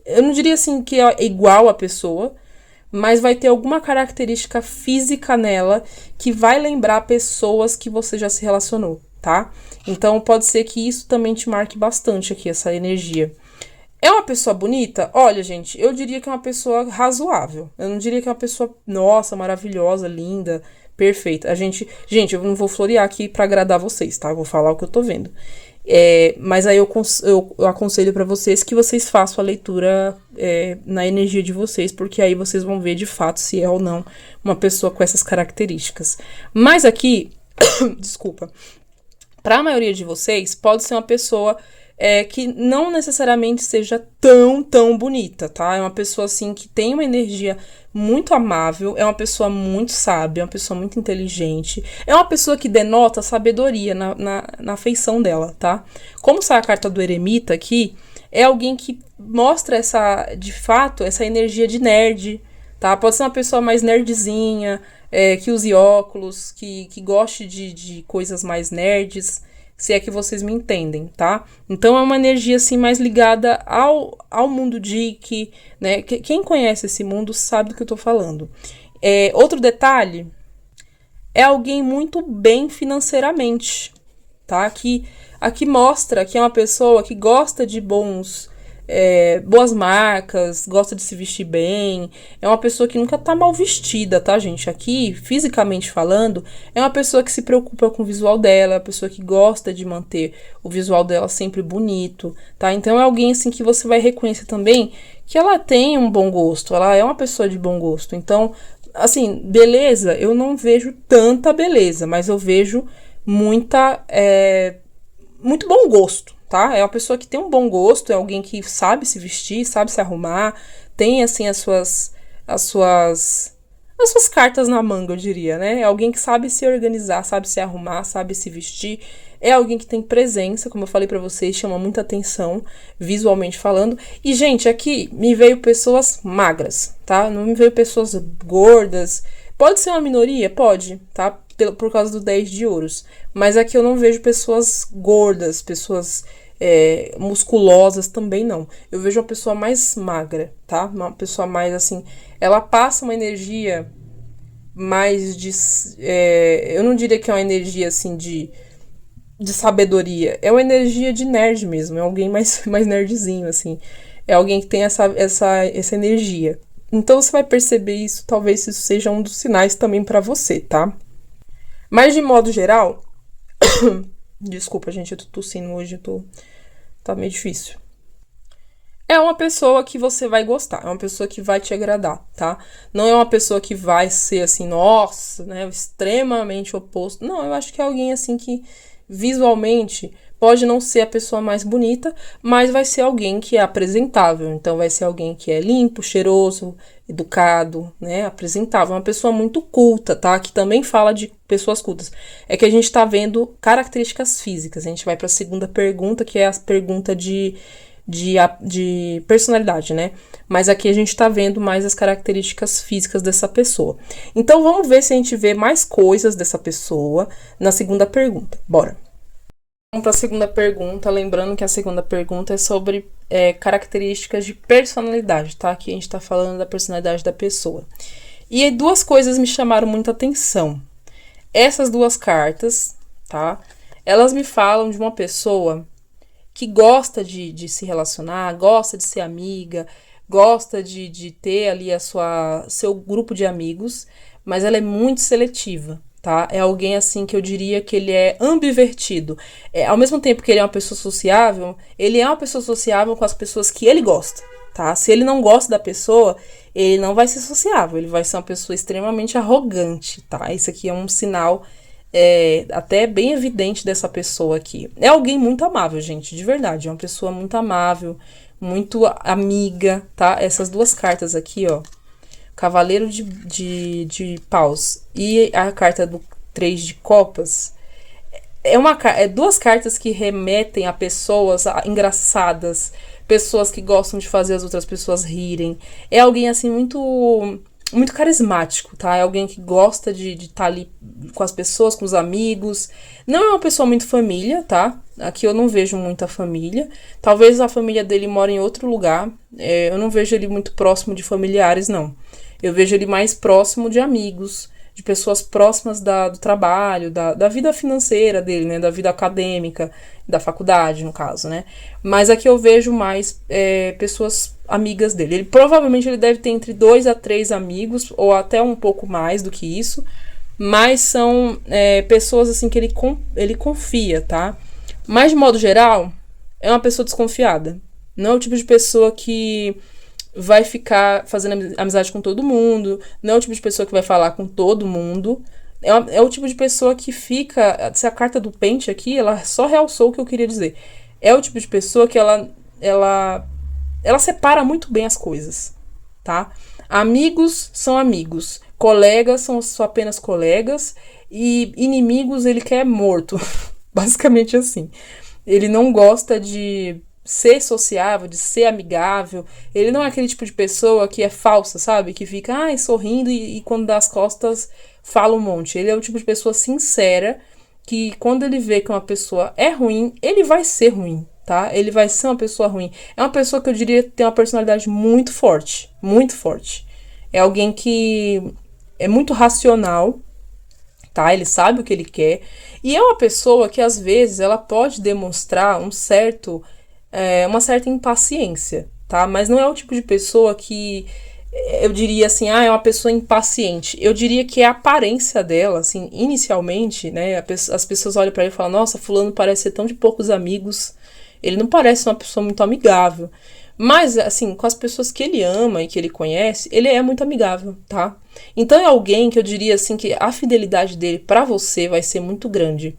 eu não diria assim que é igual a pessoa, mas vai ter alguma característica física nela que vai lembrar pessoas que você já se relacionou, tá? Então, pode ser que isso também te marque bastante aqui, essa energia. É uma pessoa bonita? Olha, gente, eu diria que é uma pessoa razoável. Eu não diria que é uma pessoa, nossa, maravilhosa, linda, perfeita. Gente, eu não vou florear aqui pra agradar vocês, tá? Eu vou falar o que eu tô vendo. Mas aí eu aconselho pra vocês que vocês façam a leitura na energia de vocês, porque aí vocês vão ver de fato se é ou não uma pessoa com essas características. Mas aqui, desculpa, para a maioria de vocês, pode ser uma pessoa que não necessariamente seja tão bonita, tá? É uma pessoa, assim, que tem uma energia muito amável, é uma pessoa muito sábia, é uma pessoa muito inteligente, é uma pessoa que denota sabedoria na feição dela, tá? Como sai a carta do eremita aqui, é alguém que mostra de fato, essa energia de nerd, tá? Pode ser uma pessoa mais nerdzinha, que use óculos, que goste de coisas mais nerds, se é que vocês me entendem, tá? Então é uma energia assim mais ligada ao mundo geek, né? Quem conhece esse mundo sabe do que eu tô falando. Outro detalhe, é alguém muito bem financeiramente, tá? Aqui mostra que é uma pessoa que gosta de boas marcas, gosta de se vestir bem, é uma pessoa que nunca tá mal vestida, tá, gente? Aqui, fisicamente falando, é uma pessoa que se preocupa com o visual dela, é uma pessoa que gosta de manter o visual dela sempre bonito, tá? Então é alguém, assim, que você vai reconhecer também que ela tem um bom gosto, ela é uma pessoa de bom gosto. Então, assim, beleza, eu não vejo tanta beleza, mas eu vejo muito bom gosto, tá? É uma pessoa que tem um bom gosto, é alguém que sabe se vestir, sabe se arrumar, tem, assim, as suas cartas na manga, eu diria, né? É alguém que sabe se organizar, sabe se arrumar, sabe se vestir. É alguém que tem presença, como eu falei pra vocês, chama muita atenção, visualmente falando. E, gente, aqui me veio pessoas magras, tá? Não me veio pessoas gordas. Pode ser uma minoria? Pode, tá? Por causa do 10 de ouros. Mas aqui eu não vejo pessoas gordas, pessoas musculosas também não. Eu vejo uma pessoa mais magra, tá? Uma pessoa mais assim. Ela passa uma energia mais de. Eu não diria que é uma energia assim de sabedoria. É uma energia de nerd mesmo. É alguém mais nerdzinho, assim. É alguém que tem essa energia. Então você vai perceber isso, talvez isso seja um dos sinais também pra você, tá? Mas de modo geral. Desculpa, gente, eu tô tossindo hoje, tá meio difícil. É uma pessoa que você vai gostar, é uma pessoa que vai te agradar, tá? Não é uma pessoa que vai ser assim, nossa, né, extremamente oposto. Não, eu acho que é alguém assim que visualmente pode não ser a pessoa mais bonita, mas vai ser alguém que é apresentável. Então vai ser alguém que é limpo, cheiroso, educado, né, apresentável, uma pessoa muito culta, tá? Que também fala de pessoas cultas. É que a gente tá vendo características físicas. A gente vai para a segunda pergunta, que é a pergunta de personalidade, né? Mas aqui a gente tá vendo mais as características físicas dessa pessoa. Então vamos ver se a gente vê mais coisas dessa pessoa na segunda pergunta. Bora! Vamos para a segunda pergunta, lembrando que a segunda pergunta é sobre características de personalidade, tá? Aqui a gente tá falando da personalidade da pessoa. E aí, duas coisas me chamaram muita atenção. Essas duas cartas, tá? Elas me falam de uma pessoa que gosta de se relacionar, gosta de ser amiga, gosta de ter ali seu grupo de amigos, mas ela é muito seletiva, tá? É alguém assim que eu diria que ele é ambivertido. Ao mesmo tempo que ele é uma pessoa sociável, ele é uma pessoa sociável com as pessoas que ele gosta, tá? Se ele não gosta da pessoa, ele não vai ser sociável, ele vai ser uma pessoa extremamente arrogante, tá? Isso aqui é um sinal até bem evidente dessa pessoa aqui. É alguém muito amável, gente, de verdade. É uma pessoa muito amável, muito amiga, tá? Essas duas cartas aqui, ó. Cavaleiro de paus e a carta do 3 de copas. Duas cartas que remetem a pessoas engraçadas, pessoas que gostam de fazer as outras pessoas rirem. É alguém, assim, muito carismático, tá? É alguém que gosta de estar ali com as pessoas, com os amigos. Não é uma pessoa muito família, tá? Aqui eu não vejo muita família. Talvez a família dele mora em outro lugar. Eu não vejo ele muito próximo de familiares, não. Eu vejo ele mais próximo de amigos, de pessoas próximas do trabalho, da vida financeira dele, né? Da vida acadêmica, da faculdade, no caso, né? Mas aqui eu vejo mais pessoas amigas dele. Provavelmente ele deve ter entre 2 a 3 amigos, ou até um pouco mais do que isso, mas são pessoas assim que ele confia, tá? Mas de modo geral, é uma pessoa desconfiada. Não é o tipo de pessoa que vai ficar fazendo amizade com todo mundo, não é o tipo de pessoa que vai falar com todo mundo. É o tipo de pessoa que fica. Se a carta do pente aqui, ela só realçou o que eu queria dizer. É o tipo de pessoa que ela separa muito bem as coisas, tá? Amigos são amigos, colegas são só apenas colegas, e inimigos ele quer morto. Basicamente assim. Ele não gosta de ser sociável, de ser amigável. Ele não é aquele tipo de pessoa que é falsa, sabe? Que fica sorrindo e quando dá as costas fala um monte. Ele é o tipo de pessoa sincera que quando ele vê que uma pessoa é ruim, ele vai ser ruim, tá? Ele vai ser uma pessoa ruim. É uma pessoa que eu diria tem uma personalidade muito forte, muito forte. É alguém que é muito racional, tá? Ele sabe o que ele quer. E é uma pessoa que, às vezes, ela pode demonstrar uma certa impaciência, tá? Mas não é o tipo de pessoa que eu diria assim, é uma pessoa impaciente. Eu diria que é a aparência dela, assim, inicialmente, né? As pessoas olham pra ele e falam, nossa, fulano parece ser tão de poucos amigos. Ele não parece uma pessoa muito amigável. Mas, assim, com as pessoas que ele ama e que ele conhece, ele é muito amigável, tá? Então é alguém que eu diria, assim, que a fidelidade dele pra você vai ser muito grande.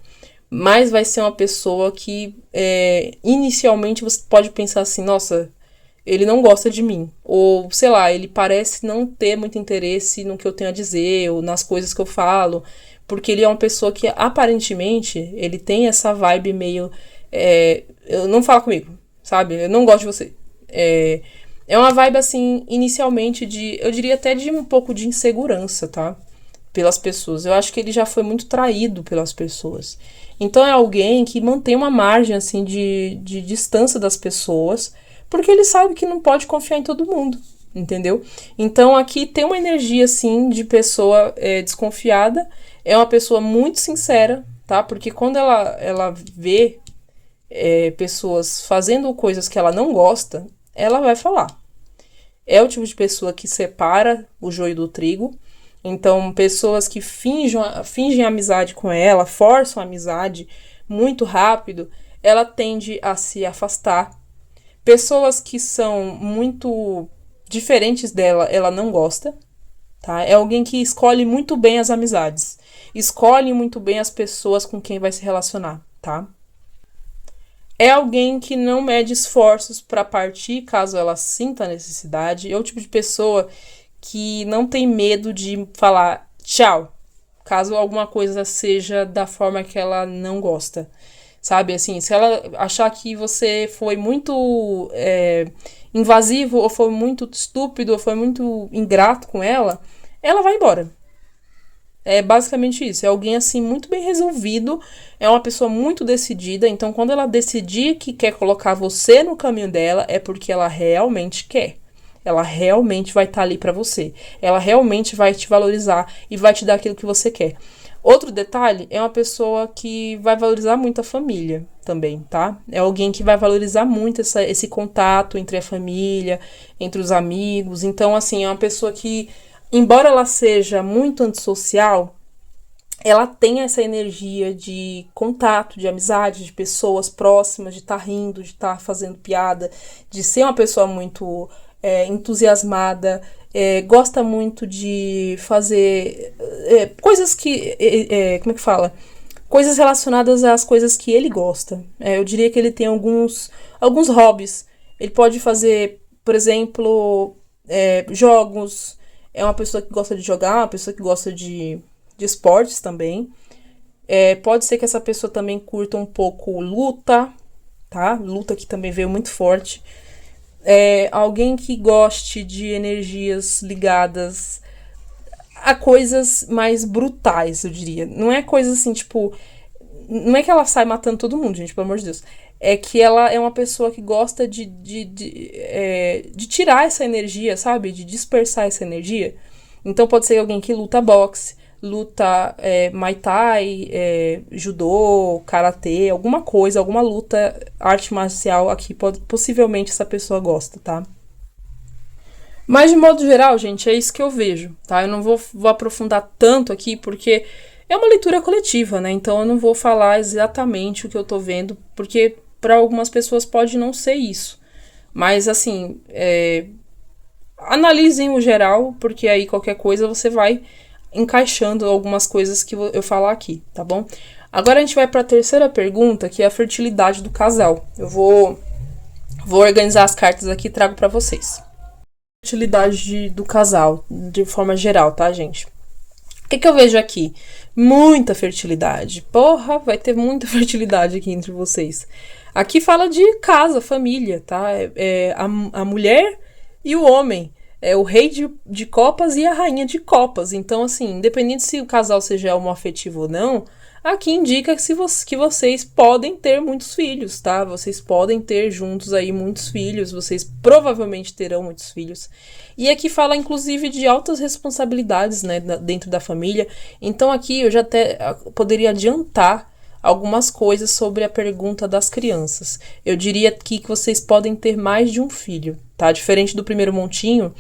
Mas vai ser uma pessoa que, inicialmente, você pode pensar assim, nossa, ele não gosta de mim. Ou, sei lá, ele parece não ter muito interesse no que eu tenho a dizer, ou nas coisas que eu falo. Porque ele é uma pessoa que, aparentemente, ele tem essa vibe meio... não fala comigo, sabe? Eu não gosto de você. É uma vibe, assim, inicialmente eu diria até de um pouco de insegurança, tá? Pelas pessoas. Eu acho que ele já foi muito traído pelas pessoas. Então é alguém que mantém uma margem, assim, de distância das pessoas, porque ele sabe que não pode confiar em todo mundo, entendeu? Então aqui tem uma energia, assim, de pessoa desconfiada. É uma pessoa muito sincera, tá? Porque quando ela vê pessoas fazendo coisas que ela não gosta, ela vai falar. É o tipo de pessoa que separa o joio do trigo. Então, pessoas que fingem amizade com ela, forçam a amizade muito rápido, ela tende a se afastar. Pessoas que são muito diferentes dela, ela não gosta, tá? É alguém que escolhe muito bem as amizades, escolhe muito bem as pessoas com quem vai se relacionar, tá? É alguém que não mede esforços para partir caso ela sinta a necessidade. É o tipo de pessoa que não tem medo de falar tchau, caso alguma coisa seja da forma que ela não gosta. Sabe, assim, se ela achar que você foi muito invasivo, ou foi muito estúpido, ou foi muito ingrato com ela, ela vai embora. É basicamente isso. É alguém, assim, muito bem resolvido. É uma pessoa muito decidida. Então, quando ela decidir que quer colocar você no caminho dela, é porque ela realmente quer. Ela realmente vai estar ali pra você. Ela realmente vai te valorizar e vai te dar aquilo que você quer. Outro detalhe, é uma pessoa que vai valorizar muito a família também, tá? É alguém que vai valorizar muito esse contato entre a família, entre os amigos. Então, assim, é uma pessoa que, embora ela seja muito antissocial, ela tem essa energia de contato, de amizade, de pessoas próximas, de estar rindo, de estar fazendo piada, de ser uma pessoa muito entusiasmada, gosta muito de fazer coisas que... como é que fala? Coisas relacionadas às coisas que ele gosta. Eu diria que ele tem alguns hobbies. Ele pode fazer, por exemplo, jogos. É uma pessoa que gosta de jogar, uma pessoa que gosta de esportes também. Pode ser que essa pessoa também curta um pouco luta, tá? Luta que também veio muito forte. Alguém que goste de energias ligadas a coisas mais brutais, eu diria. Não é coisa assim, tipo... Não é que ela sai matando todo mundo, gente, pelo amor de Deus. É que ela é uma pessoa que gosta de tirar essa energia, sabe? De dispersar essa energia. Então pode ser alguém que luta boxe, luta Muay Thai, judô, karatê, alguma coisa, alguma luta, arte marcial aqui, possivelmente essa pessoa gosta, tá? Mas, de modo geral, gente, é isso que eu vejo, tá? Eu não vou aprofundar tanto aqui, porque é uma leitura coletiva, né? Então, eu não vou falar exatamente o que eu tô vendo, porque para algumas pessoas pode não ser isso. Mas, assim, analisem o geral, porque aí qualquer coisa você vai encaixando algumas coisas que eu falar aqui, tá bom? Agora a gente vai para a terceira pergunta, que é a fertilidade do casal. Eu vou organizar as cartas aqui e trago para vocês. Fertilidade do casal, de forma geral, tá, gente? O que eu vejo aqui? Muita fertilidade. Porra, vai ter muita fertilidade aqui entre vocês. Aqui fala de casa, família, tá? A mulher e o homem. É o rei de copas e a rainha de copas. Então, assim, independente se o casal seja homoafetivo ou não, aqui indica que vocês podem ter muitos filhos, tá? Vocês podem ter juntos aí muitos filhos, vocês provavelmente terão muitos filhos. E aqui fala, inclusive, de altas responsabilidades, né, dentro da família. Então, aqui eu já até poderia adiantar algumas coisas sobre a pergunta das crianças. Eu diria aqui que vocês podem ter mais de um filho, tá? Diferente do primeiro montinho,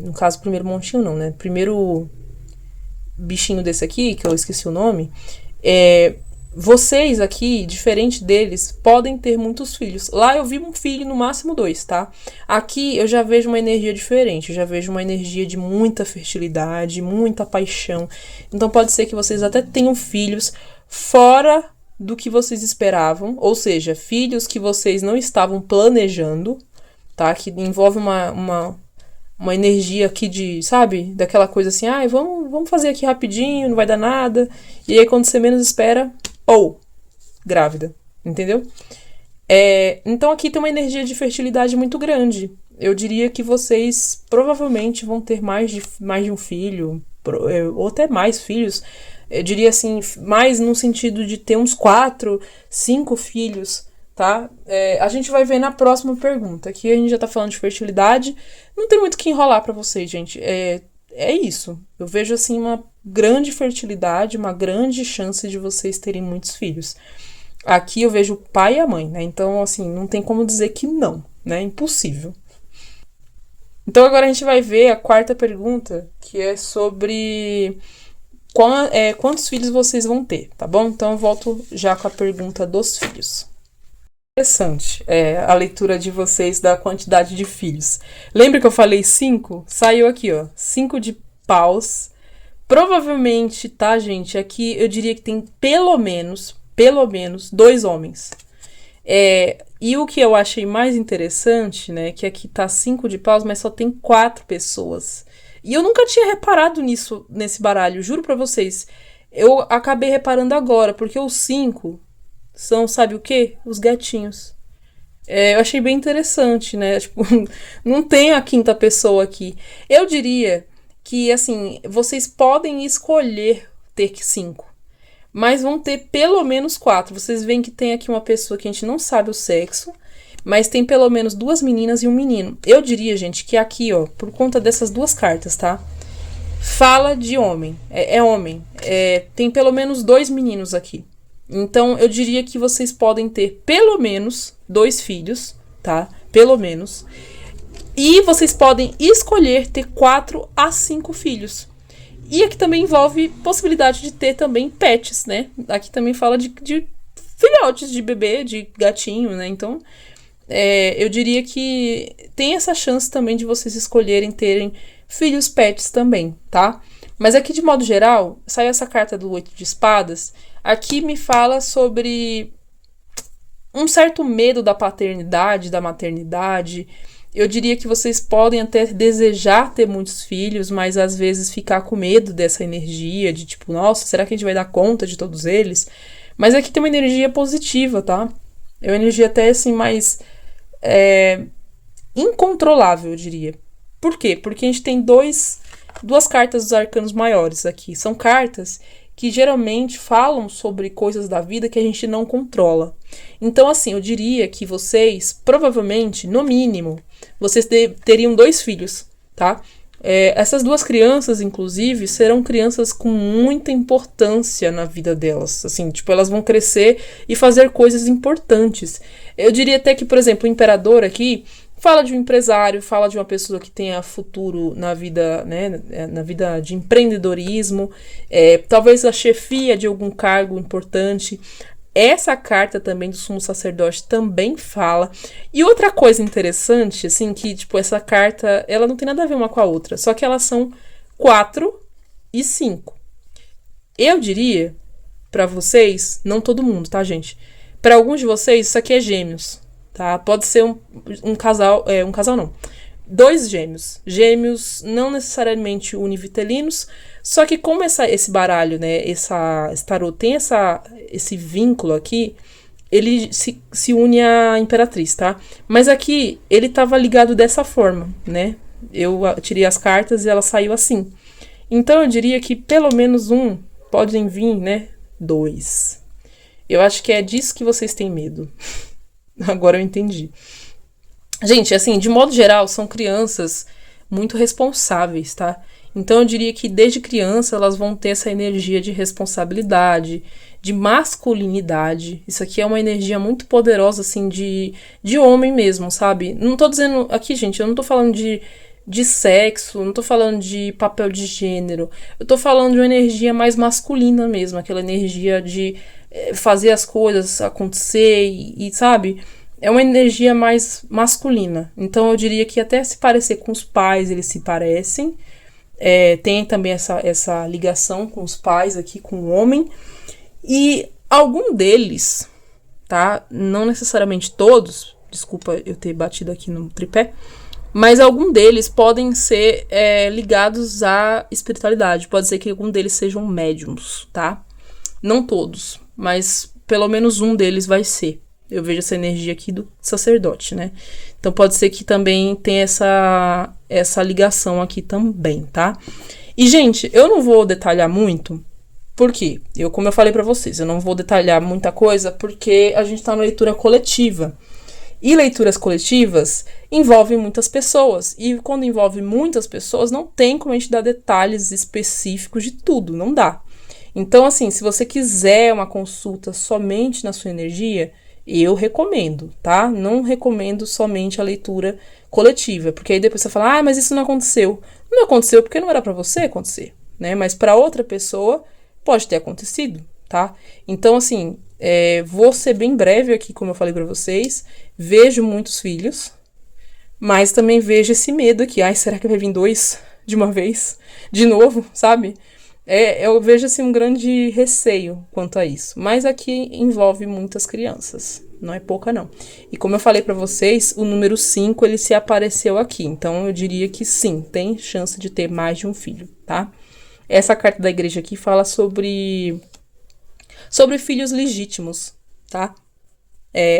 no caso, primeiro montinho não, né? Primeiro bichinho desse aqui, que eu esqueci o nome, vocês aqui, diferente deles, podem ter muitos filhos. Lá eu vi um filho, no máximo 2, tá? Aqui eu já vejo uma energia diferente, eu já vejo uma energia de muita fertilidade, muita paixão. Então pode ser que vocês até tenham filhos fora do que vocês esperavam, ou seja, filhos que vocês não estavam planejando, tá? Que envolve uma energia aqui de, sabe? Daquela coisa assim, vamos fazer aqui rapidinho, não vai dar nada. E aí quando você menos espera, grávida, entendeu? Então aqui tem uma energia de fertilidade muito grande. Eu diria que vocês provavelmente vão ter mais de um filho, ou até mais filhos. Eu diria assim, mais no sentido de ter uns 4, 5 filhos, tá? A gente vai ver na próxima pergunta. Aqui a gente já tá falando de fertilidade. Não tem muito o que enrolar pra vocês, gente. É isso. Eu vejo, assim, uma grande fertilidade, uma grande chance de vocês terem muitos filhos. Aqui eu vejo o pai e a mãe, né? Então, assim, não tem como dizer que não, né? Impossível. Então, agora a gente vai ver a quarta pergunta, que é sobre quantos filhos vocês vão ter, tá bom? Então, eu volto já com a pergunta dos filhos. Interessante a leitura de vocês da quantidade de filhos. Lembra que eu falei 5? Saiu aqui, ó. 5 de paus. Provavelmente, tá, gente? Aqui eu diria que tem pelo menos 2 homens. E o que eu achei mais interessante, né? Que aqui tá 5 de paus, mas só tem 4 pessoas. E eu nunca tinha reparado nisso, nesse baralho, juro pra vocês. Eu acabei reparando agora, porque os 5 são, sabe o quê? Os gatinhos. Eu achei bem interessante, né? Tipo, não tem a quinta pessoa aqui. Eu diria que, assim, vocês podem escolher ter 5, mas vão ter pelo menos 4. Vocês veem que tem aqui uma pessoa que a gente não sabe o sexo, mas tem pelo menos 2 meninas e um menino. Eu diria, gente, que aqui, ó, por conta dessas 2 cartas, tá? Fala de homem. É homem. Tem pelo menos 2 meninos aqui. Então, eu diria que vocês podem ter pelo menos 2 filhos, tá? Pelo menos. E vocês podem escolher ter 4 a 5 filhos. E aqui também envolve possibilidade de ter também pets, né? Aqui também fala de filhotes de bebê, de gatinho, né? Então, eu diria que tem essa chance também de vocês escolherem terem filhos pets também, tá? Mas aqui, de modo geral, saiu essa carta do 8 de espadas. Aqui me fala sobre um certo medo da paternidade, da maternidade. Eu diria que vocês podem até desejar ter muitos filhos, mas às vezes ficar com medo dessa energia, de tipo, nossa, será que a gente vai dar conta de todos eles? Mas aqui tem uma energia positiva, tá? É uma energia até assim mais incontrolável, eu diria. Por quê? Porque a gente tem duas cartas dos arcanos maiores aqui. São cartas que geralmente falam sobre coisas da vida que a gente não controla. Então, assim, eu diria que vocês, provavelmente, no mínimo, vocês teriam 2 filhos, tá? Essas duas crianças, inclusive, serão crianças com muita importância na vida delas. Assim, tipo, elas vão crescer e fazer coisas importantes. Eu diria até que, por exemplo, o imperador aqui fala de um empresário, fala de uma pessoa que tenha futuro na vida, né, na vida de empreendedorismo, talvez a chefia de algum cargo importante. Essa carta também do sumo sacerdote também fala. E outra coisa interessante, assim, que, tipo, essa carta, ela não tem nada a ver uma com a outra, só que elas são 4 e 5. Eu diria, pra vocês, não todo mundo, tá, gente? Pra alguns de vocês, isso aqui é gêmeos, tá? Pode ser um casal, um casal não. 2 gêmeos. Gêmeos não necessariamente univitelinos, só que como esse baralho, né, esse tarô tem esse vínculo aqui, ele se une à Imperatriz, tá? Mas aqui, ele tava ligado dessa forma, né? Eu tirei as cartas e ela saiu assim. Então, eu diria que pelo menos podem vir, né? 2. Eu acho que é disso que vocês têm medo. Agora eu entendi. Gente, assim, de modo geral, são crianças muito responsáveis, tá? Então, eu diria que desde criança elas vão ter essa energia de responsabilidade, de masculinidade. Isso aqui é uma energia muito poderosa, assim, de homem mesmo, sabe? Não tô dizendo... Aqui, gente, eu não tô falando de sexo, não tô falando de papel de gênero. Eu tô falando de uma energia mais masculina mesmo, aquela energia de fazer as coisas acontecer e sabe? É uma energia mais masculina. Então, eu diria que até se parecer com os pais, eles se parecem. Tem também essa ligação com os pais aqui, com o homem. E algum deles, tá? Não necessariamente todos, desculpa eu ter batido aqui no tripé, mas algum deles podem ser ligados à espiritualidade. Pode ser que algum deles sejam médiums, tá? Não todos, mas pelo menos um deles vai ser. Eu vejo essa energia aqui do sacerdote, né? Então pode ser que também tenha essa ligação aqui também, tá? E, gente, eu não vou detalhar muito, porque como eu falei pra vocês, eu não vou detalhar muita coisa, porque a gente tá na leitura coletiva. E leituras coletivas envolvem muitas pessoas. E quando envolve muitas pessoas, não tem como a gente dar detalhes específicos de tudo, não dá. Então, assim, se você quiser uma consulta somente na sua energia, eu recomendo, tá? Não recomendo somente a leitura coletiva, porque aí depois você fala, mas isso não aconteceu. Não aconteceu porque não era pra você acontecer, né? Mas pra outra pessoa pode ter acontecido, tá? Então, assim, vou ser bem breve aqui, como eu falei pra vocês. Vejo muitos filhos, mas também vejo esse medo aqui. Será que vai vir 2 de uma vez? De novo, sabe? Eu vejo, assim, um grande receio quanto a isso. Mas aqui envolve muitas crianças. Não é pouca, não. E como eu falei pra vocês, o número 5, ele se apareceu aqui. Então, eu diria que sim, tem chance de ter mais de um filho, tá? Essa carta da igreja aqui fala sobre filhos legítimos, tá?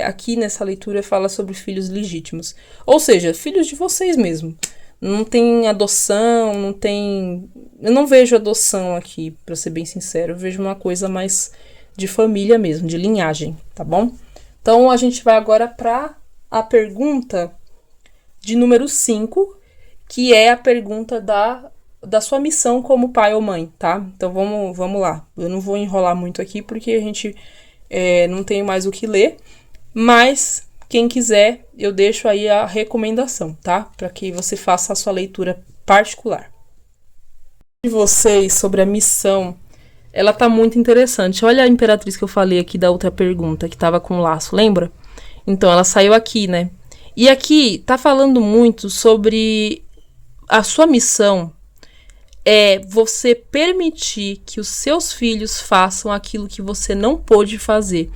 Aqui nessa leitura fala sobre filhos legítimos. Ou seja, filhos de vocês mesmo. Não tem adoção, não tem... Eu não vejo adoção aqui, pra ser bem sincero. Eu vejo uma coisa mais de família mesmo, de linhagem, tá bom? Então, a gente vai agora pra a pergunta de número 5, que é a pergunta da sua missão como pai ou mãe, tá? Então, vamos lá. Eu não vou enrolar muito aqui, porque a gente não tem mais o que ler, mas... Quem quiser, eu deixo aí a recomendação, tá? Para que você faça a sua leitura particular. De vocês sobre a missão, ela tá muito interessante. Olha a imperatriz que eu falei aqui da outra pergunta, que tava com laço, lembra? Então, ela saiu aqui, né? E aqui tá falando muito sobre a sua missão você permitir que os seus filhos façam aquilo que você não pôde fazer.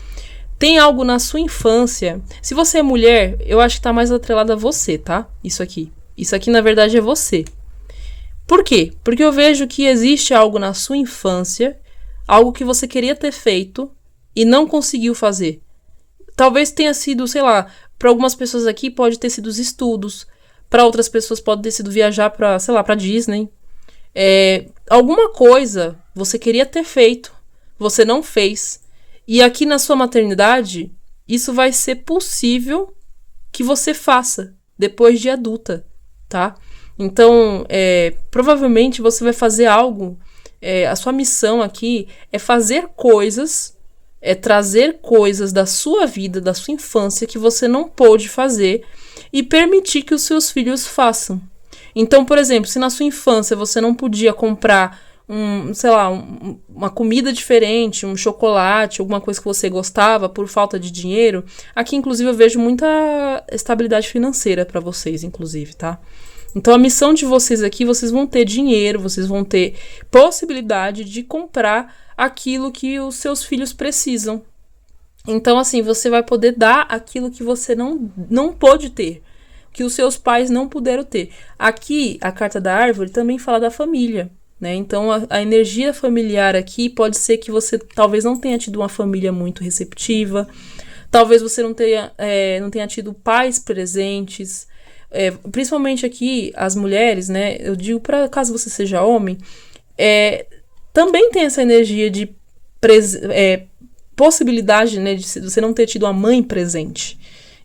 Tem algo na sua infância. Se você é mulher, eu acho que tá mais atrelado a você, tá? Isso aqui. Isso aqui, na verdade, é você. Por quê? Porque eu vejo que existe algo na sua infância, algo que você queria ter feito e não conseguiu fazer. Talvez tenha sido, sei lá, para algumas pessoas aqui pode ter sido os estudos, para outras pessoas pode ter sido viajar para, sei lá, para Disney. Alguma coisa você queria ter feito, você não fez. E aqui na sua maternidade, isso vai ser possível que você faça depois de adulta, tá? Então, provavelmente você vai fazer algo, a sua missão aqui é fazer coisas, trazer coisas da sua vida, da sua infância, que você não pôde fazer e permitir que os seus filhos façam. Então, por exemplo, se na sua infância você não podia comprar uma comida diferente, um chocolate, alguma coisa que você gostava por falta de dinheiro, aqui inclusive eu vejo muita estabilidade financeira para vocês, inclusive, tá? Então a missão de vocês aqui, vocês vão ter dinheiro, vocês vão ter possibilidade de comprar aquilo que os seus filhos precisam. Então assim, você vai poder dar aquilo que você não pôde ter, que os seus pais não puderam ter. Aqui, a carta da árvore também fala da família, né? Então a energia familiar aqui pode ser que você talvez não tenha tido uma família muito receptiva, talvez você não tenha tido pais presentes, principalmente aqui as mulheres, né? Eu digo para caso você seja homem, também tem essa energia de possibilidade, né, de você não ter tido uma mãe presente.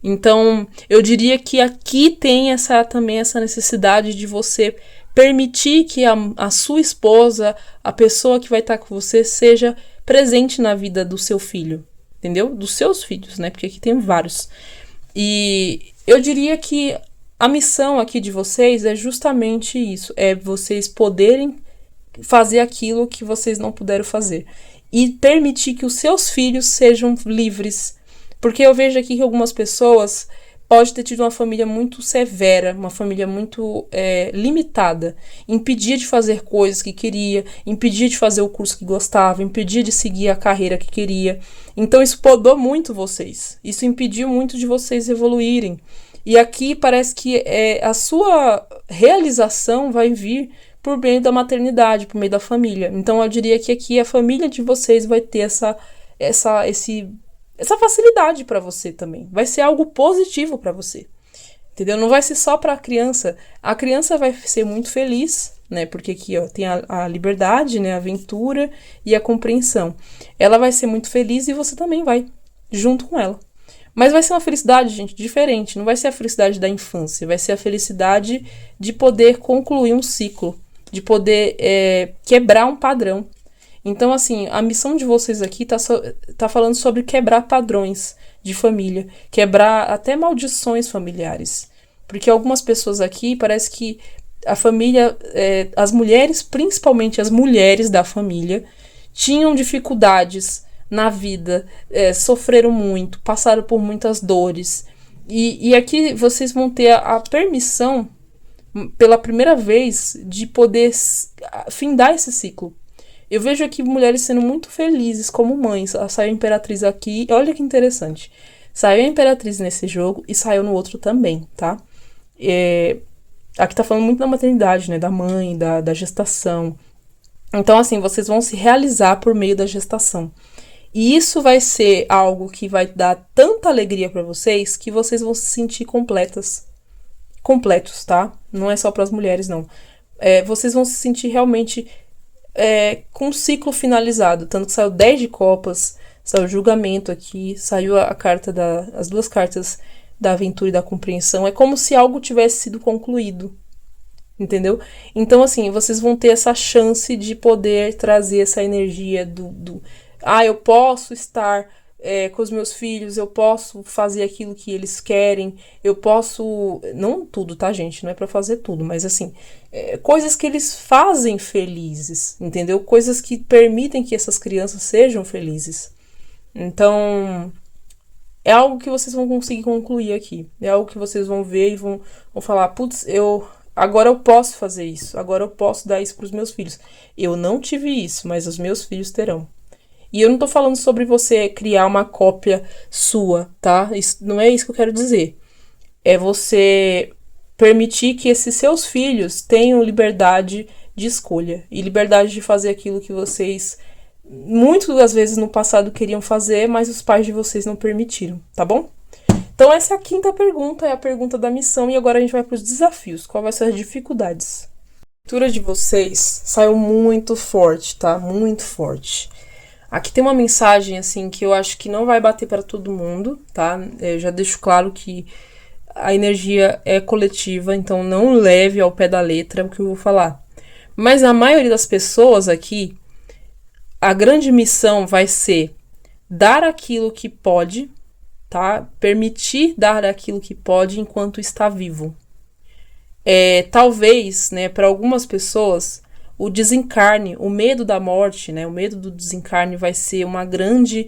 Então eu diria que aqui tem também essa necessidade de você permitir que a sua esposa, a pessoa que vai estar com você, seja presente na vida do seu filho, entendeu? Dos seus filhos, né? Porque aqui tem vários. E eu diria que a missão aqui de vocês é justamente isso, é vocês poderem fazer aquilo que vocês não puderam fazer e permitir que os seus filhos sejam livres. Porque eu vejo aqui que algumas pessoas pode ter tido uma família muito severa, uma família muito limitada, impedia de fazer coisas que queria, impedia de fazer o curso que gostava, impedia de seguir a carreira que queria. Então isso podou muito vocês, isso impediu muito de vocês evoluírem. E aqui parece que a sua realização vai vir por meio da maternidade, por meio da família. Então eu diria que aqui a família de vocês vai ter essa facilidade para você também. Vai ser algo positivo para você. Entendeu? Não vai ser só para a criança. A criança vai ser muito feliz, né? Porque aqui, ó, tem a liberdade, né? A aventura e a compreensão. Ela vai ser muito feliz e você também vai, junto com ela. Mas vai ser uma felicidade, gente, diferente. Não vai ser a felicidade da infância. Vai ser a felicidade de poder concluir um ciclo. De poder quebrar um padrão. Então, assim, a missão de vocês aqui tá falando sobre quebrar padrões de família, quebrar até maldições familiares. Porque algumas pessoas aqui, parece que a família, as mulheres, principalmente as mulheres da família, tinham dificuldades na vida, sofreram muito, passaram por muitas dores. E aqui vocês vão ter a permissão, pela primeira vez, de poder findar esse ciclo. Eu vejo aqui mulheres sendo muito felizes como mães. Saiu a Imperatriz aqui. Olha que interessante. Saiu a Imperatriz nesse jogo e saiu no outro também, tá? Aqui tá falando muito da maternidade, né? Da mãe, da gestação. Então, assim, vocês vão se realizar por meio da gestação. E isso vai ser algo que vai dar tanta alegria pra vocês que vocês vão se sentir completos, tá? Não é só pras mulheres, não. Vocês vão se sentir realmente com um ciclo finalizado, tanto que saiu 10 de copas, saiu o julgamento aqui, saiu as duas cartas da aventura e da compreensão. É como se algo tivesse sido concluído, entendeu? Então, assim, vocês vão ter essa chance de poder trazer essa energia eu posso estar com os meus filhos, eu posso fazer aquilo que eles querem, eu posso... Não tudo, tá, gente? Não é pra fazer tudo, mas assim, coisas que eles fazem felizes, entendeu? Coisas que permitem que essas crianças sejam felizes. Então, é algo que vocês vão conseguir concluir aqui. É algo que vocês vão ver e vão falar, putz, agora eu posso fazer isso, agora eu posso dar isso pros meus filhos. Eu não tive isso, mas os meus filhos terão. E eu não tô falando sobre você criar uma cópia sua, tá? Não é isso que eu quero dizer. É você permitir que esses seus filhos tenham liberdade de escolha. E liberdade de fazer aquilo que vocês, muitas das vezes no passado, queriam fazer, mas os pais de vocês não permitiram, tá bom? Então essa é a quinta pergunta, é a pergunta da missão. E agora a gente vai para os desafios. Quais vão ser as dificuldades? A leitura de vocês saiu muito forte, tá? Muito forte. Aqui tem uma mensagem, assim, que eu acho que não vai bater para todo mundo, tá? Eu já deixo claro que a energia é coletiva, então não leve ao pé da letra o que eu vou falar. Mas a maioria das pessoas aqui, a grande missão vai ser dar aquilo que pode, tá? Permitir dar aquilo que pode enquanto está vivo. Talvez, né, para algumas pessoas, o desencarne, o medo da morte, né, o medo do desencarne vai ser uma grande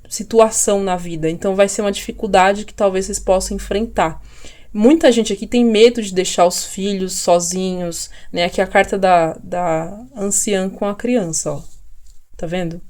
situação na vida. Então vai ser uma dificuldade que talvez vocês possam enfrentar. Muita gente aqui tem medo de deixar os filhos sozinhos, né? Aqui é a carta da anciã com a criança, ó. Tá vendo?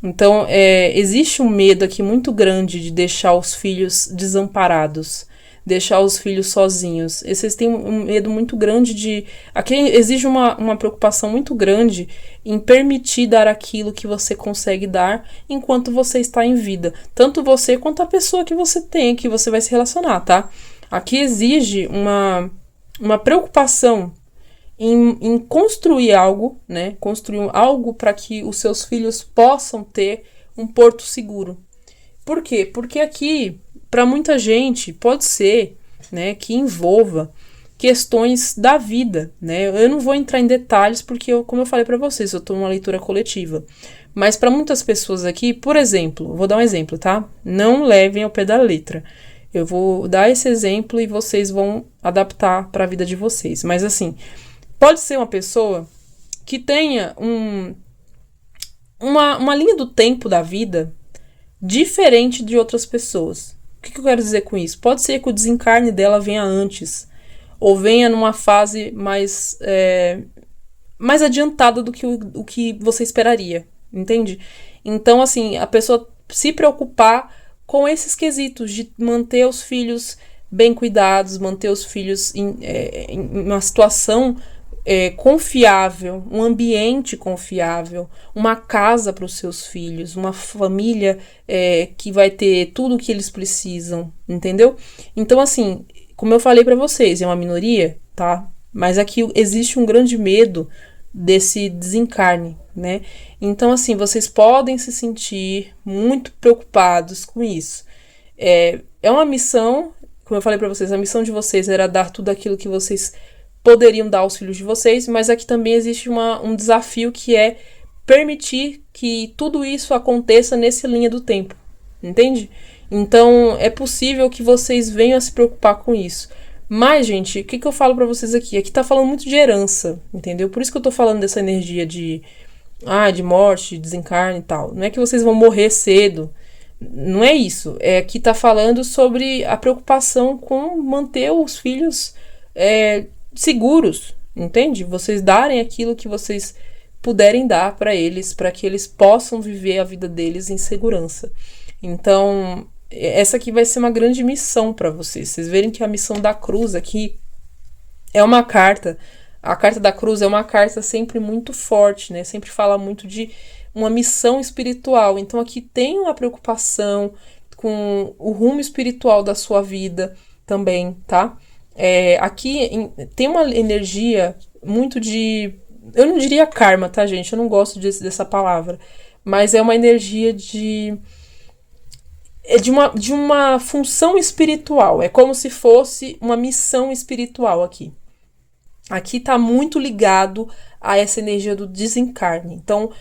Então, existe um medo aqui muito grande de deixar os filhos desamparados, deixar os filhos sozinhos. Vocês têm um medo muito grande de... Aqui exige uma preocupação muito grande em permitir dar aquilo que você consegue dar enquanto você está em vida. Tanto você quanto a pessoa que você tem, que você vai se relacionar, tá? Aqui exige uma preocupação em construir algo, né? Construir algo para que os seus filhos possam ter um porto seguro. Por quê? Porque aqui, para muita gente, pode ser, né, que envolva questões da vida, né? Eu não vou entrar em detalhes porque, como eu falei para vocês, eu estou numa leitura coletiva. Mas para muitas pessoas aqui, por exemplo, vou dar um exemplo, tá? Não levem ao pé da letra. Eu vou dar esse exemplo e vocês vão adaptar para a vida de vocês. Mas assim, pode ser uma pessoa que tenha uma linha do tempo da vida diferente de outras pessoas. O que eu quero dizer com isso? Pode ser que o desencarne dela venha antes, ou venha numa fase mais adiantada do que o que você esperaria, entende? Então, assim, a pessoa se preocupar com esses quesitos de manter os filhos bem cuidados, manter os filhos em uma situação confiável, um ambiente confiável, uma casa para os seus filhos, uma família que vai ter tudo o que eles precisam, entendeu? Então, assim, como eu falei para vocês, é uma minoria, tá? Mas aqui existe um grande medo desse desencarne, né? Então, assim, vocês podem se sentir muito preocupados com isso. É uma missão, como eu falei para vocês, a missão de vocês era dar tudo aquilo que vocês poderiam dar aos filhos de vocês, mas aqui também existe um desafio que é permitir que tudo isso aconteça nessa linha do tempo, entende? Então, é possível que vocês venham a se preocupar com isso. Mas, gente, o que eu falo pra vocês aqui? Aqui tá falando muito de herança, entendeu? Por isso que eu tô falando dessa energia de morte, de desencarne e tal. Não é que vocês vão morrer cedo, não é isso. Aqui tá falando sobre a preocupação com manter os filhos seguros, entende? Vocês darem aquilo que vocês puderem dar pra eles, para que eles possam viver a vida deles em segurança. Então, essa aqui vai ser uma grande missão para vocês. Vocês verem que a missão da cruz aqui é uma carta. A carta da cruz é uma carta sempre muito forte, né? Sempre fala muito de uma missão espiritual. Então aqui tem uma preocupação com o rumo espiritual da sua vida também, tá? Aqui tem uma energia muito de... Eu não diria karma, tá, gente? Eu não gosto dessa palavra. Mas é uma energia de uma função espiritual. É como se fosse uma missão espiritual aqui. Aqui tá muito ligado a essa energia do desencarne. Então,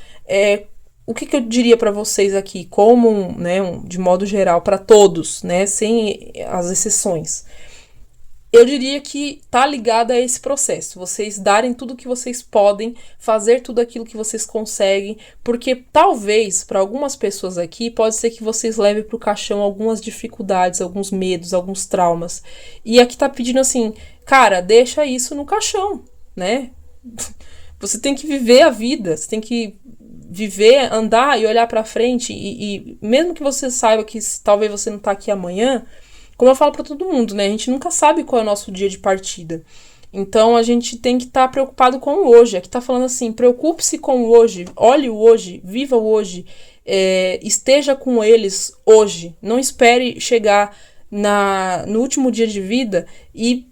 o que eu diria para vocês aqui, como de modo geral, para todos, né, sem as exceções, eu diria que tá ligado a esse processo. Vocês darem tudo que vocês podem, fazer tudo aquilo que vocês conseguem, porque talvez, para algumas pessoas aqui, pode ser que vocês levem pro caixão algumas dificuldades, alguns medos, alguns traumas. E aqui tá pedindo assim, cara, deixa isso no caixão, né? Você tem que viver a vida, você tem que viver, andar e olhar pra frente, e mesmo que você saiba que talvez você não tá aqui amanhã, como eu falo pra todo mundo, né? A gente nunca sabe qual é o nosso dia de partida. Então, a gente tem que estar preocupado com o hoje. Aqui tá falando assim, preocupe-se com o hoje, olhe o hoje, viva o hoje, esteja com eles hoje. Não espere chegar no último dia de vida e,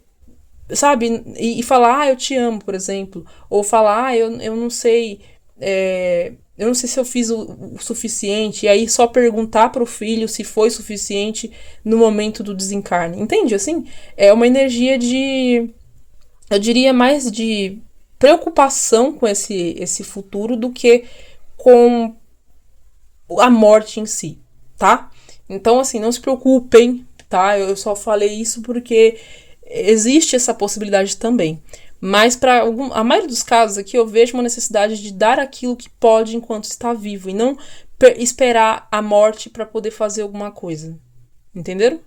sabe, e falar, eu te amo, por exemplo. Ou falar, eu não sei eu não sei se eu fiz o suficiente, e aí só perguntar pro filho se foi suficiente no momento do desencarne. Entende? Assim, é uma energia de, eu diria, mais de preocupação com esse futuro do que com a morte em si, tá? Então, assim, não se preocupem, tá? Eu só falei isso porque existe essa possibilidade também. Mas para a maioria dos casos aqui eu vejo uma necessidade de dar aquilo que pode enquanto está vivo e não esperar a morte para poder fazer alguma coisa. Entenderam?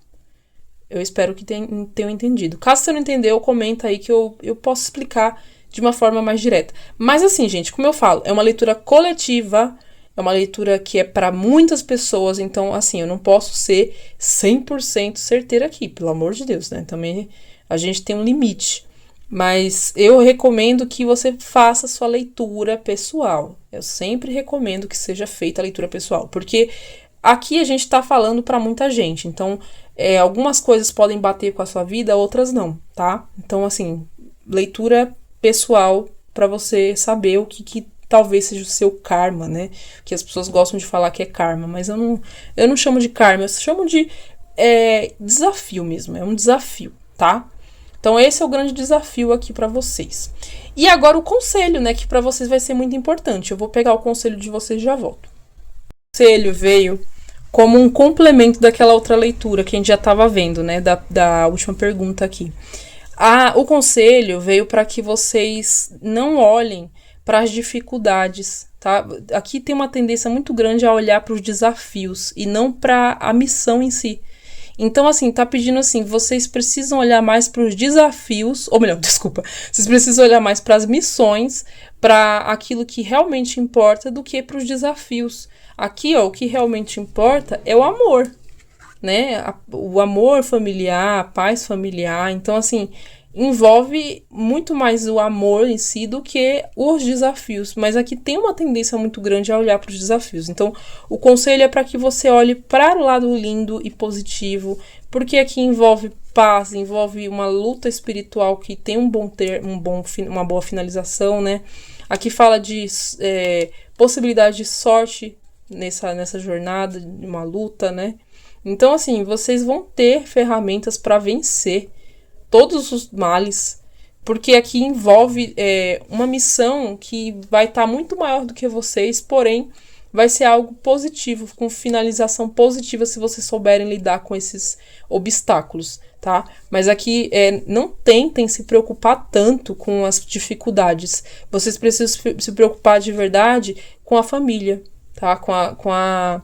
Eu espero que tenham entendido. Caso você não entendeu, comenta aí que eu posso explicar de uma forma mais direta. Mas assim, gente, como eu falo, é uma leitura coletiva, é uma leitura que é para muitas pessoas, então assim, eu não posso ser 100% certeira aqui, pelo amor de Deus, né? Também a gente tem um limite. Mas eu recomendo que você faça sua leitura pessoal. Eu sempre recomendo que seja feita a leitura pessoal, porque aqui a gente está falando para muita gente. Então, algumas coisas podem bater com a sua vida, outras não, tá? Então, assim, leitura pessoal para você saber o que talvez seja o seu karma, né? Que as pessoas gostam de falar que é karma, mas eu não chamo de karma, eu chamo de desafio mesmo. É um desafio, tá? Então esse é o grande desafio aqui para vocês. E agora o conselho, né, que para vocês vai ser muito importante. Eu vou pegar o conselho de vocês e já volto. O conselho veio como um complemento daquela outra leitura que a gente já estava vendo, né, da última pergunta aqui. O conselho veio para que vocês não olhem para as dificuldades, tá? Aqui tem uma tendência muito grande a olhar para os desafios e não para a missão em si. Então, assim, tá pedindo assim, vocês precisam olhar mais para os desafios, ou melhor, desculpa, vocês precisam olhar mais para as missões, para aquilo que realmente importa, do que para os desafios. Aqui, ó, o que realmente importa é o amor, né? O amor familiar, a paz familiar. Então, assim, envolve muito mais o amor em si do que os desafios. Mas aqui tem uma tendência muito grande a olhar para os desafios. Então, o conselho é para que você olhe para o lado lindo e positivo, porque aqui envolve paz, envolve uma luta espiritual que tem uma boa finalização, né? Aqui fala de possibilidade de sorte nessa jornada, de uma luta, né? Então, assim, vocês vão ter ferramentas para vencer todos os males, porque aqui envolve uma missão que vai estar muito maior do que vocês, porém vai ser algo positivo, com finalização positiva se vocês souberem lidar com esses obstáculos, tá? Mas aqui não tentem se preocupar tanto com as dificuldades, vocês precisam se preocupar de verdade com a família, tá? Com a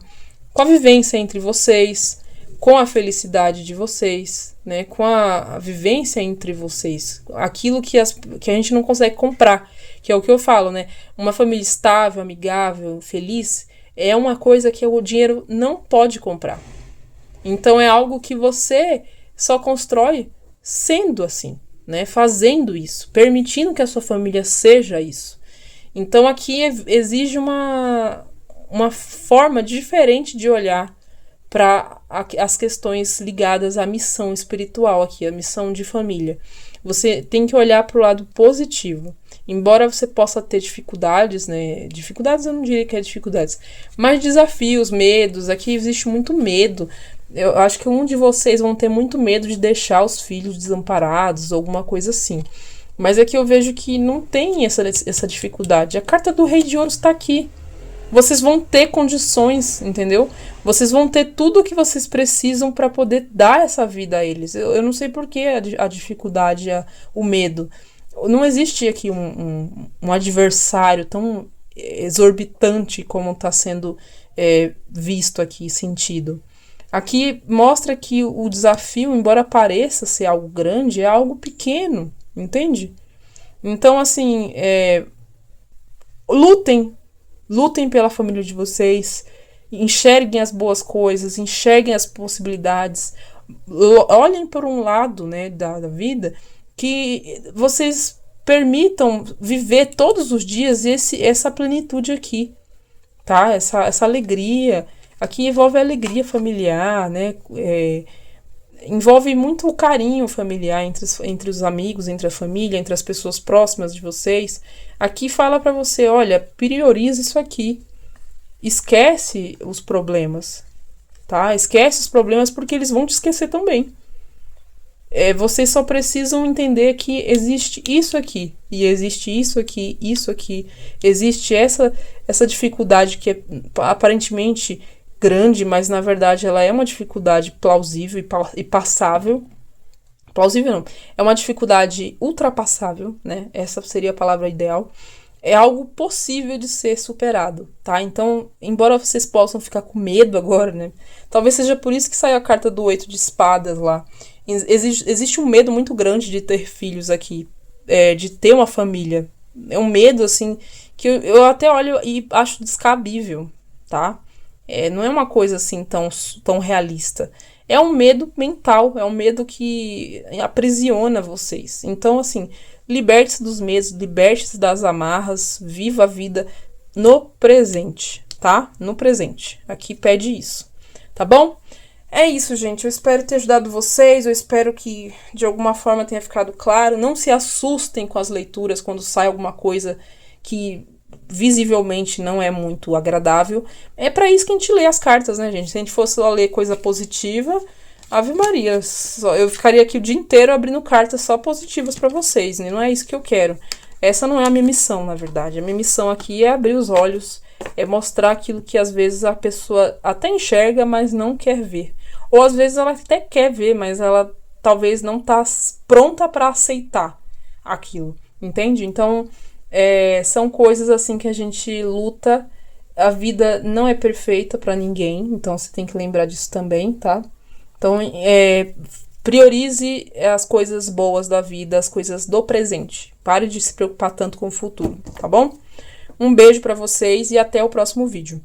vivência entre vocês, com a felicidade de vocês, né? Com a vivência entre vocês, aquilo que a gente não consegue comprar, que é o que eu falo, né? Uma família estável, amigável, feliz, é uma coisa que o dinheiro não pode comprar. Então é algo que você só constrói sendo assim, né? Fazendo isso, permitindo que a sua família seja isso. Então aqui exige uma forma diferente de olhar para as questões ligadas à missão espiritual aqui, a missão de família. Você tem que olhar para o lado positivo. Embora você possa ter dificuldades, né? Dificuldades eu não diria que é dificuldades, mas desafios, medos. Aqui existe muito medo. Eu acho que um de vocês vão ter muito medo de deixar os filhos desamparados, alguma coisa assim. Mas aqui eu vejo que não tem essa dificuldade. A carta do Rei de Ouros está aqui. Vocês vão ter condições, entendeu? Vocês vão ter tudo o que vocês precisam para poder dar essa vida a eles. Eu não sei por que a dificuldade, o medo. Não existe aqui um adversário tão exorbitante como está sendo visto aqui, sentido. Aqui mostra que o desafio, embora pareça ser algo grande, é algo pequeno, entende? Então, assim, lutem pela família de vocês, enxerguem as boas coisas, enxerguem as possibilidades, olhem por um lado, né, da vida, que vocês permitam viver todos os dias essa plenitude aqui, tá? Essa alegria. Aqui envolve a alegria familiar, né? envolve muito o carinho familiar entre os amigos, entre a família, entre as pessoas próximas de vocês. Aqui fala pra você, olha, prioriza isso aqui. Esquece os problemas, tá? Esquece os problemas porque eles vão te esquecer também. Vocês só precisam entender que existe isso aqui, e existe isso aqui, isso aqui. Existe essa dificuldade que é aparentemente grande, mas na verdade ela é uma dificuldade plausível e passável. Plausível não, é uma dificuldade ultrapassável, né? Essa seria a palavra ideal. É algo possível de ser superado, tá? Então, embora vocês possam ficar com medo agora, né? Talvez seja por isso que saiu a carta do 8 de espadas lá. Existe um medo muito grande de ter filhos aqui, de ter uma família. É um medo, assim, que eu até olho e acho descabível, tá? Não é uma coisa assim tão realista. É um medo mental, é um medo que aprisiona vocês. Então, assim, liberte-se dos medos, liberte-se das amarras, viva a vida no presente, tá? No presente. Aqui pede isso, tá bom? É isso, gente. Eu espero ter ajudado vocês. Eu espero que de alguma forma tenha ficado claro. Não se assustem com as leituras quando sai alguma coisa que visivelmente não é muito agradável. É pra isso que a gente lê as cartas, né, gente? Se a gente fosse lá ler coisa positiva, Ave Maria, eu ficaria aqui o dia inteiro abrindo cartas só positivas pra vocês, né? Não é isso que eu quero. Essa não é a minha missão, na verdade. A minha missão aqui é abrir os olhos, é mostrar aquilo que às vezes a pessoa até enxerga, mas não quer ver. Ou às vezes ela até quer ver, mas ela talvez não tá pronta pra aceitar aquilo, entende? Então, são coisas assim que a gente luta. A vida não é perfeita pra ninguém, então você tem que lembrar disso também, tá? Então, priorize as coisas boas da vida, as coisas do presente. Pare de se preocupar tanto com o futuro, tá bom? Um beijo pra vocês e até o próximo vídeo.